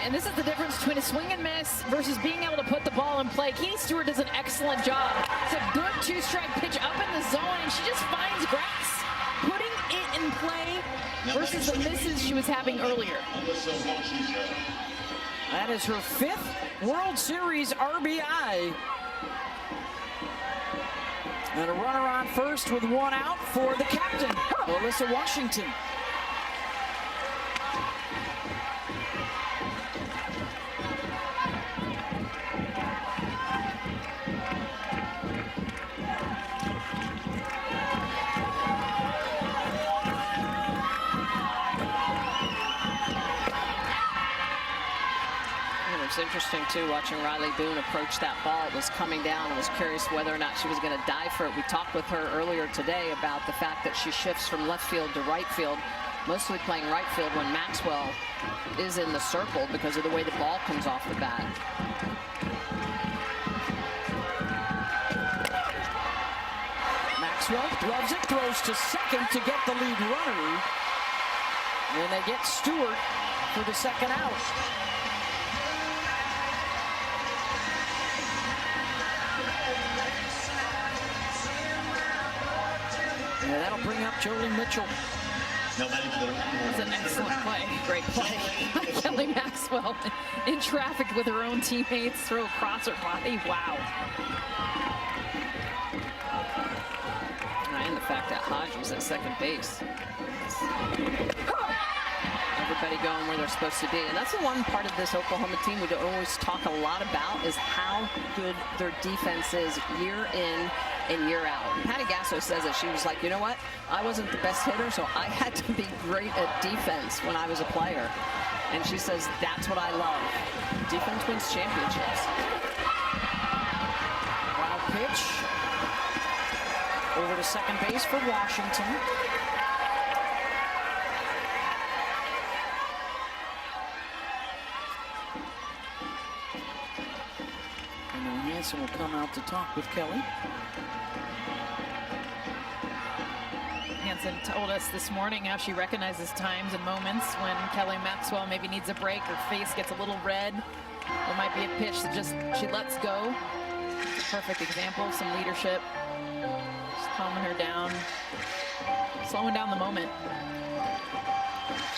And this is the difference between a swing and miss versus being able to put the ball in play. Katie Stewart does an excellent job. It's a good 2-strike pitch up in the zone, and she just finds grass, putting it in play versus the misses she was having earlier. That is her 5th World Series RBI. And a runner on first with one out for the captain, Alyssa Washington. It's interesting too watching Riley Boone approach that ball. It was coming down. I was curious whether or not she was going to dive for it. We talked with her earlier today about the fact that she shifts from left field to right field, mostly playing right field when Maxwell is in the circle because of the way the ball comes off the bat. Maxwell loves it, throws to second to get the lead runner. And they get Stewart for the second out. Yeah, that'll bring up Jolie Mitchell. That's an excellent play. Great play. Kelly Maxwell in traffic with her own teammates, throw across her body. Wow. And the fact that Hodge was at second base. Everybody going where they're supposed to be. And that's the one part of this Oklahoma team we don't always talk a lot about is how good their defense is year in and year out. And Patty Gasso says it. She was like, you know what? I wasn't the best hitter, so I had to be great at defense when I was a player. And she says, that's what I love. Defense wins championships. Wild pitch. Over to second base for Washington. Hanson will come out to talk with Kelly. Hanson told us this morning how she recognizes times and moments when Kelly Maxwell maybe needs a break, her face gets a little red. There might be a pitch that just she lets go. It's a perfect example of some leadership. Just calming her down, slowing down the moment.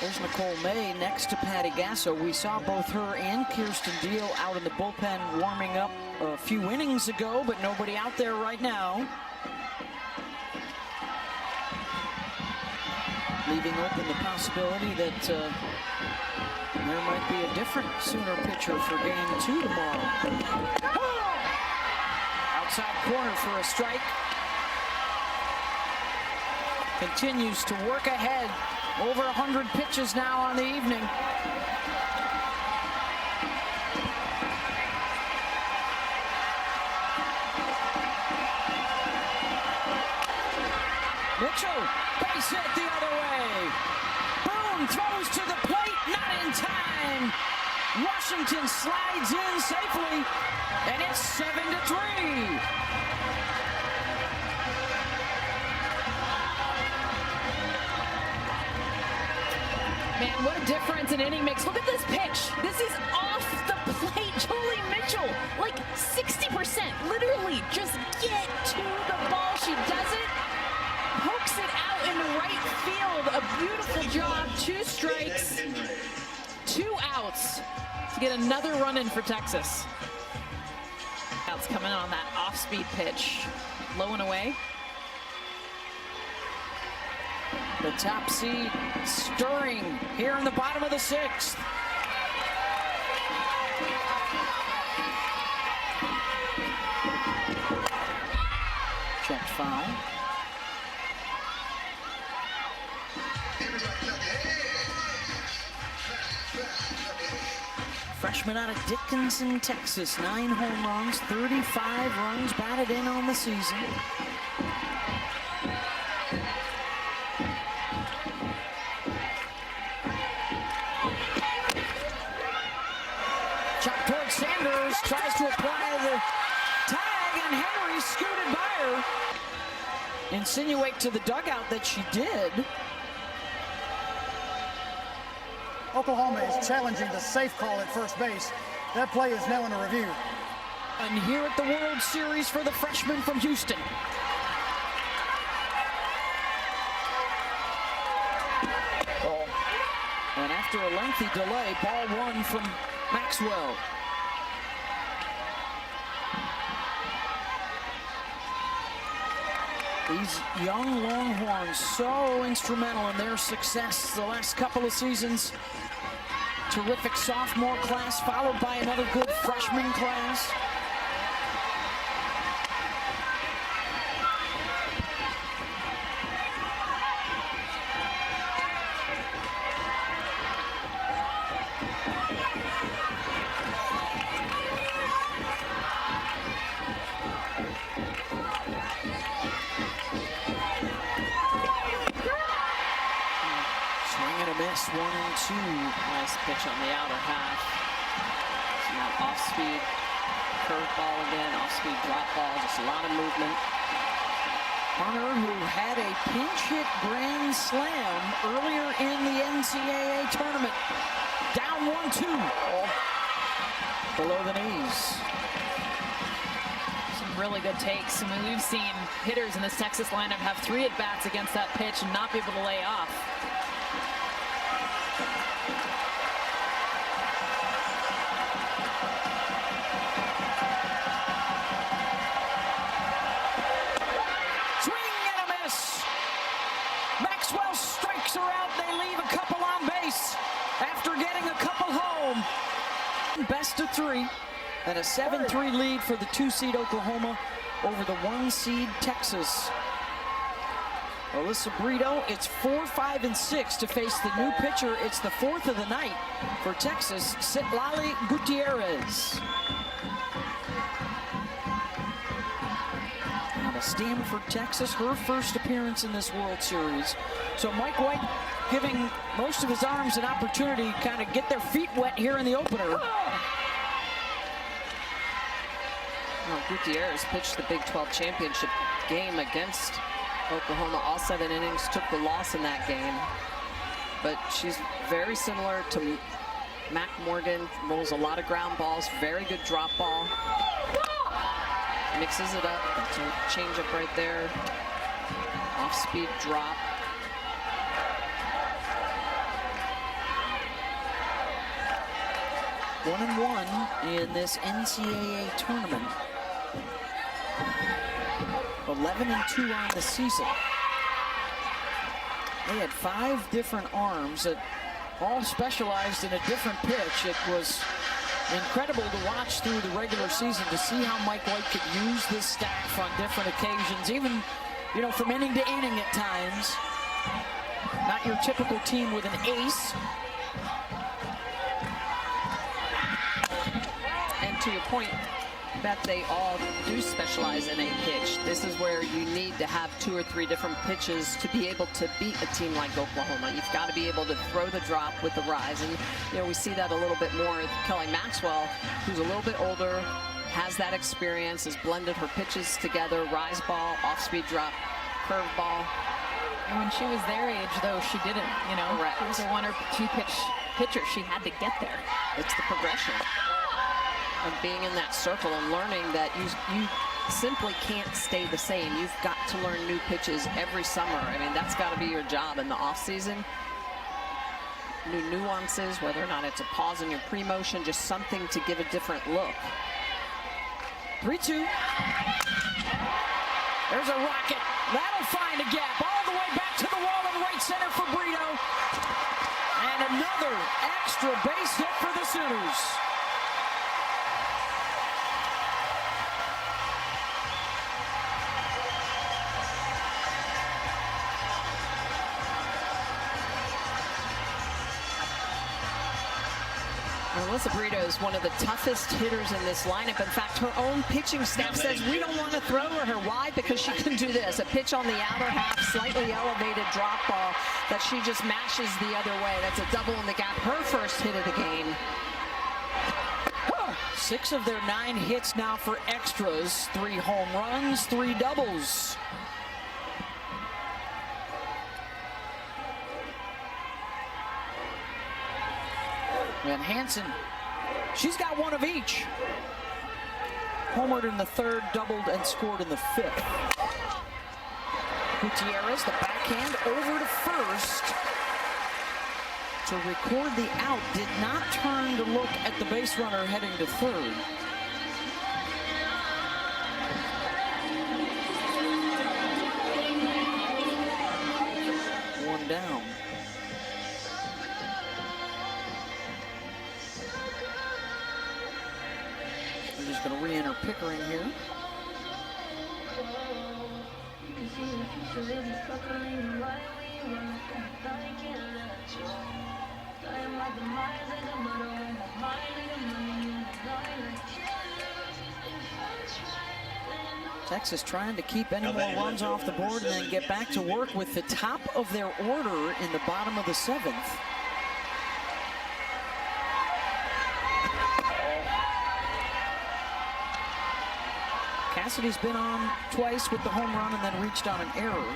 There's Nicole May next to Patty Gasso. We saw both her and Kirsten Deal out in the bullpen warming up a few innings ago, but nobody out there right now. Leaving open the possibility that there might be a different Sooner pitcher for game 2 tomorrow. Outside corner for a strike. Continues to work ahead. Over 100 pitches now on the evening. Mitchell, base hit the other way. Boone throws to the plate, not in time. Washington slides in safely, and it's 7-3. Man, what a difference an inning makes. Look at this pitch. This is off the plate. Jolie Mitchell, like 60%. Literally, just get to the ball. She does it. Pokes it out in right field. A beautiful job. 2 strikes, 2 outs to get another run in for Texas. Outs coming on that off-speed pitch. Low and away. The top seed stirring here in the bottom of the 6th. Checked foul. Freshman out of Dickinson, Texas. 9 home runs, 35 runs batted in on the season. Sanders tries to apply the tag, and Henry scooted by her. Insinuate to the dugout that she did. Oklahoma is challenging the safe call at first base. That play is now under review. And here at the World Series for the freshman from Houston. And after a lengthy delay, ball 1 from Maxwell. These young Longhorns so instrumental in their success the last couple of seasons. Terrific sophomore class followed by another good freshman class. Miss 1 and 2. Nice pitch on the outer half. So now off-speed curveball again, off-speed drop ball, just a lot of movement. Hunter, who had a pinch hit grand slam earlier in the NCAA tournament. Down 1-2. Below the knees. Some really good takes. I mean, we've seen hitters in this Texas lineup have 3 at-bats against that pitch and not be able to lay off. Best of 3 and a 7-3 lead for the 2-seed Oklahoma over the 1-seed Texas. Alyssa Brito, it's 4, 5, and 6 to face the new pitcher. It's the 4th of the night for Texas, Citlali Gutierrez. Out of Stanford, Texas, her first appearance in this World Series. So Mike White giving most of his arms an opportunity to kind of get their feet wet here in the opener. Well, Gutierrez pitched the Big 12 championship game against Oklahoma. All 7 innings, took the loss in that game. But she's very similar to Mac Morgan, rolls a lot of ground balls, very good drop ball. Mixes it up, it's a change-up right there. Off-speed drop. One and 1 in this NCAA tournament. 11 and 2 on the season. They had 5 different arms that all specialized in a different pitch. It was incredible to watch through the regular season to see how Mike White could use this staff on different occasions, even, you know, from inning to inning at times. Not your typical team with an ace. And to your point, that they all do specialize in a pitch. This is where you need to have 2 or 3 different pitches to be able to beat a team like Oklahoma. You've got to be able to throw the drop with the rise. And, you know, we see that a little bit more with Kelly Maxwell, who's a little bit older, has that experience, has blended her pitches together, rise ball, off-speed drop, curve ball. And when she was their age, though, she didn't, you know. Correct. She was a 1 or 2 pitch pitcher. She had to get there. It's the progression of being in that circle and learning that you simply can't stay the same. You've got to learn new pitches every summer. I mean, that's got to be your job in the off season. New nuances, whether or not it's a pause in your pre-motion, just something to give a different look. 3-2. There's a rocket. That'll find a gap all the way back to the wall in right center for Brito. And another extra base hit for the Sooners. Alyssa Brito is one of the toughest hitters in this lineup. In fact, her own pitching staff says we don't want to throw her. Why? Because she can do this. A pitch on the outer half, slightly elevated drop ball that she just mashes the other way. That's a double in the gap. Her first hit of the game. 6 of their 9 hits now for extras. 3 home runs, 3 doubles. And Hansen, she's got 1 of each. Homered in the 3rd, doubled, and scored in the 5th. Gutierrez, the backhand over to first to record the out. Did not turn to look at the base runner heading to 3rd. just going to re-enter Pickering here. Texas trying to keep any more runs off the board and then get back to work with the top of their order in the bottom of the 7th. Cassidy's been on twice with the home run and then reached on an error.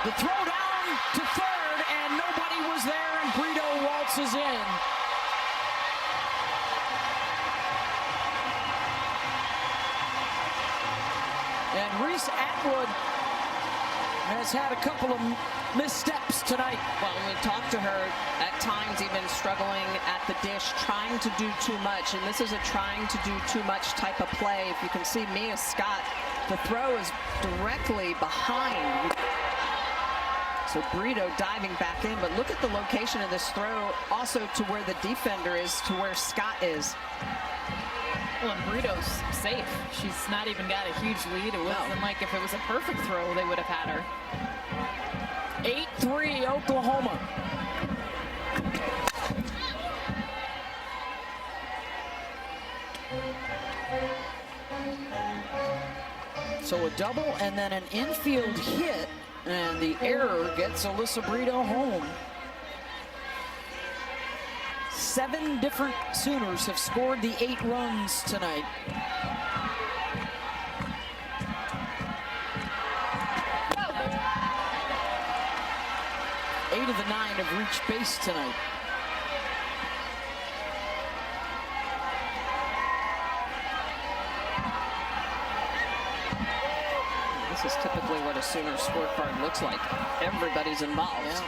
The throw down to third, and nobody was there, and Brito waltzes in. And Reese Atwood has had a couple of missteps tonight. Well, when we talked to her, at times even struggling at the dish, trying to do too much. And this is a trying to do too much type of play. If you can see Mia Scott, the throw is directly behind. So Brito diving back in, but look at the location of this throw, also to where the defender is, to where Scott is. Well, and Brito's safe. She's not even got a huge lead. It wasn't like if it was a perfect throw, they would have had her. 8-3 Oklahoma. So a double and then an infield hit, and the error gets Alyssa Brito home. 7 different Sooners have scored the 8 runs tonight. Eight of the 9 have reached base tonight. This is typically what a Sooner scorecard looks like. Everybody's involved. Yeah.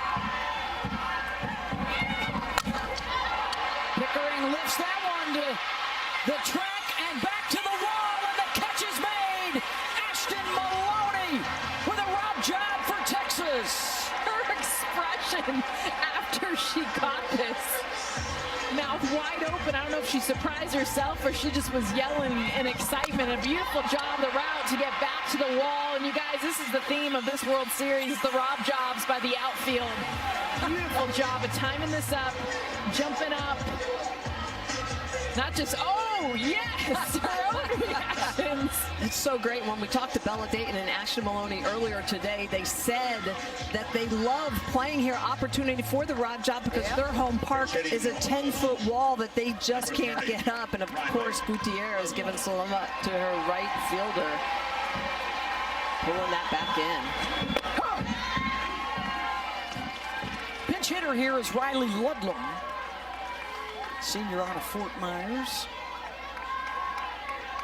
Pickering lifts that one to the track and back to the wall, and the catch is made. Ashton Maloney with a rob job for Texas. Her expression after she got this, mouth wide open. I don't know if she surprised herself or she just was yelling in excitement. A beautiful job, the route to get back to the wall. And you guys, this is the theme of this World Series, the rob jobs by the outfield. Beautiful job of timing this up, jumping up. Not just, oh, yes, her own reactions. It's so great. When we talked to Bella Dayton and Ashton Maloney earlier today, they said that they love playing here, opportunity for the rob job, because their home park is a 10-foot wall that they just can't get up. And of course, Gutierrez giving Salama to her right fielder, pulling that back in. Pinch hitter here is Riley Ludlam, senior out of Fort Myers.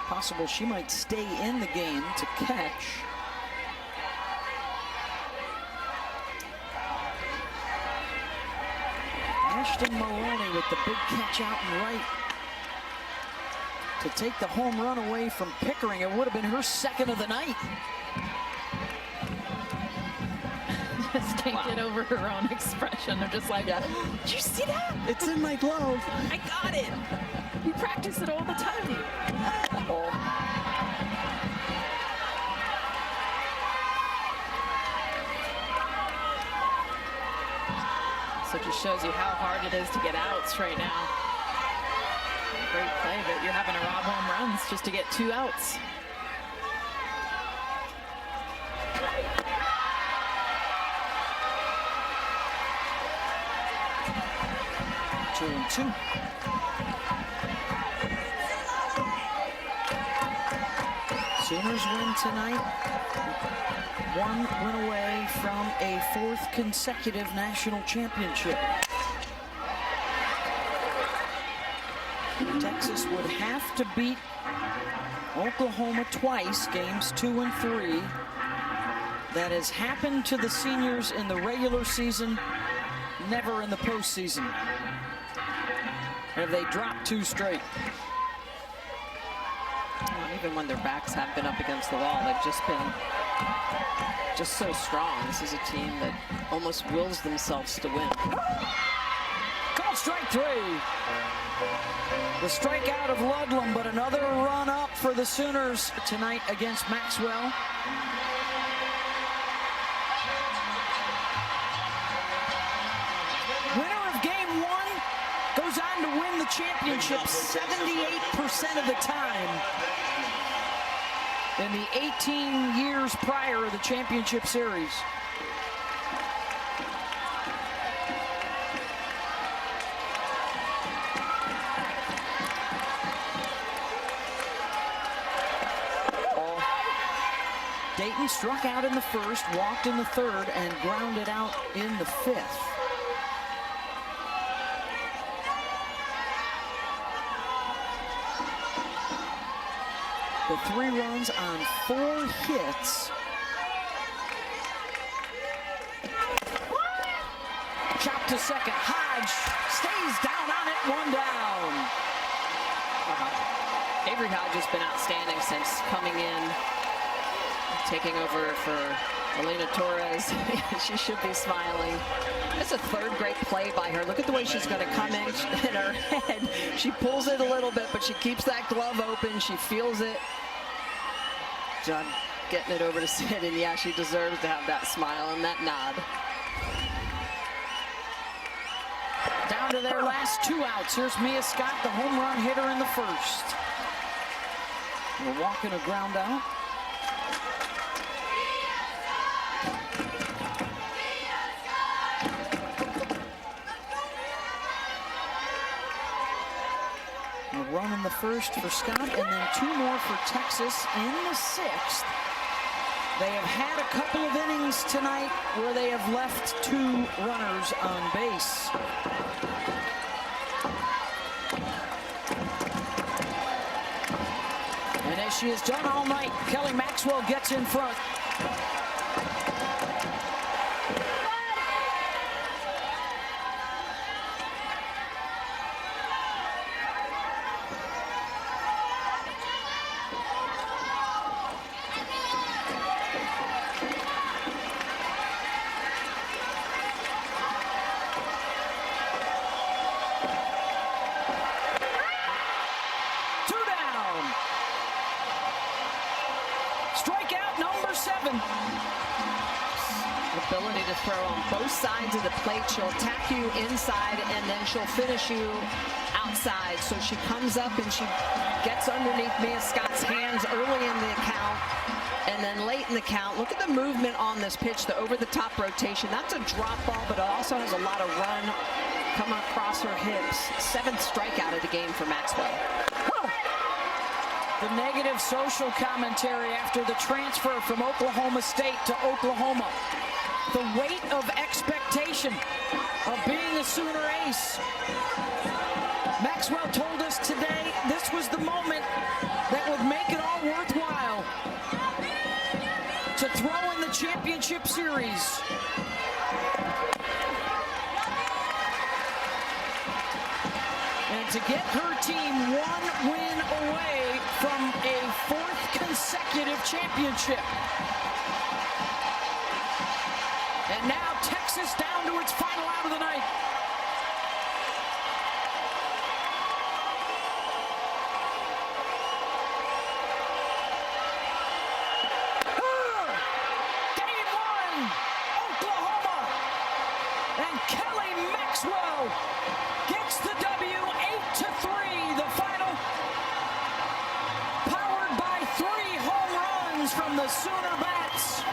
Possible she might stay in the game to catch. Ashton Maloney with the big catch out and right to take the home run away from Pickering. It would have been her second of the night. Just can't get over her own expression. They're just like, did you see that? It's in my glove. I got it. We practice it all the time. So it just shows you how hard it is to get outs right now. Great play, but you're having to rob home runs just to get 2 outs. Two and 2. Sooners win tonight. 1 win away from a 4th consecutive national championship. Texas would have to beat Oklahoma twice, games 2 and 3. That has happened to the seniors in the regular season, never in the postseason. Have they dropped 2 straight? Even when their backs have been up against the wall, they've just been so strong. This is a team that almost wills themselves to win. Called strike 3. The strikeout of Ludlam, but another run up for the Sooners tonight against Maxwell. Winner of game 1 goes on to win the championship 78% of the time in the 18 years prior of the championship series. Dayton struck out in the first, walked in the third, and grounded out in the 5th. The 3 runs on 4 hits. Chop to second. Hodge stays down on it, 1 down. Avery Hodge has been outstanding since coming in, taking over for Elena Torres. She should be smiling. It's a 3rd great play by her. Look at the way she's going to come in her head. She pulls it a little bit, but she keeps that glove open. She feels it. John getting it over to Sid, and yeah, she deserves to have that smile and that nod. Down to their last 2 outs. Here's Mia Scott, the home run hitter in the first. We're walking a ground out. A run in the first for Scott, and then 2 more for Texas in the 6th. They have had a couple of innings tonight where they have left 2 runners on base. And as she has done all night, Kelly Maxwell gets in front. Strikeout number 7. Ability to throw on both sides of the plate. She'll attack you inside, and then she'll finish you outside. So she comes up and she gets underneath Mia Scott's hands early in the count, and then late in the count. Look at the movement on this pitch, the over-the-top rotation. That's a drop ball, but it also has a lot of run coming across her hips. 7th strikeout of the game for Maxwell. The negative social commentary after the transfer from Oklahoma State to Oklahoma. The weight of expectation of being a Sooner ace. Maxwell told us today this was the moment that would make it all worthwhile to throw in the championship series. And to get her team 1 win away from a 4th consecutive championship. And now Texas down to its final out of the night. Game 1, Oklahoma. And Kelly Maxwell gets the W, 8-3, the final. Powered by 3 home runs from the Sooner bats.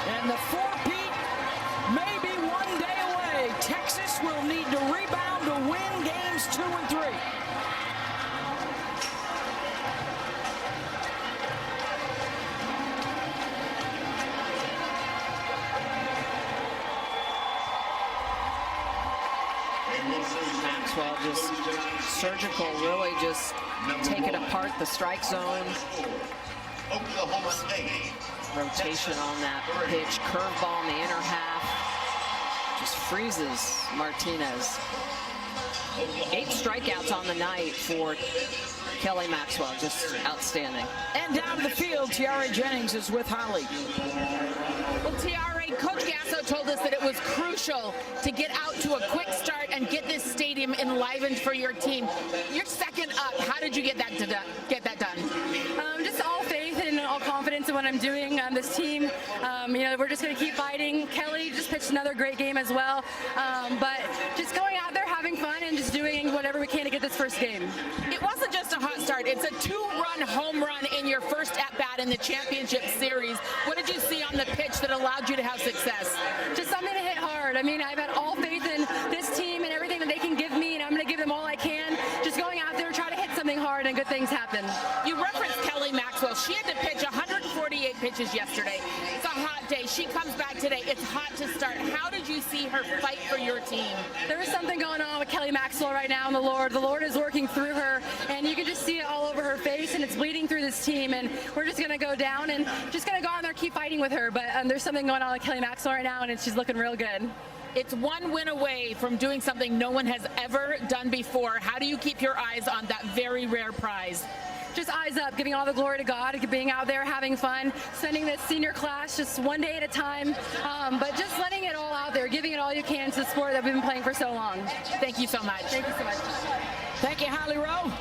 And the 4-peat may be 1 day away. Texas will need to rebound to win games 2 and 3. Maxwell just surgical, really just taking apart the strike zone. Oklahoma State. Rotation on that pitch, curveball in the inner half. Just freezes Martinez. 8 strikeouts on the night for Kelly Maxwell, just outstanding. And down the field, Tiare Jennings is with Holly. Well, Tiare, Coach Gasso told us that it was crucial to get out to a quick start and get this stadium enlivened for your team. You're second up. How did you get that done? Just all faith and all confidence in what I'm doing on this team. We're just going to keep fighting. Kelly just pitched another great game as well. But just going out there, having fun, and just doing whatever we can to get this first game. It wasn't just a hot start. It's a 2-run home run in your first at-bat in the championship series. What did you see on the pitch that allowed you to have success? Just something to hit hard. I mean, I've had all faith in this team and everything that they can give me, and I'm going to give them all I can. Just going out there, try to hit something hard, and good things happen. You referenced Kelly Maxwell. She had to pitch 148 pitches yesterday. It's a hot day. She comes back today. It's hot to start. How did you see her fight for your team? There is something going on with Kelly Maxwell right now in the Lord. The Lord is working through her, and you can just see it all over her face, and it's bleeding through this team, and we're just going to go down and just going to go out there and keep fighting with her. But there's something going on with Kelly Maxwell right now, and she's looking real good. It's one win away from doing something no one has ever done before. How do you keep your eyes on that very rare prize? Just eyes up, giving all the glory to God, being out there, having fun, spending this senior class just one day at a time, but just letting it all out there, giving it all you can to the sport that we've been playing for so long. Thank you so much. Thank you so much. Thank you, Holly Rowe.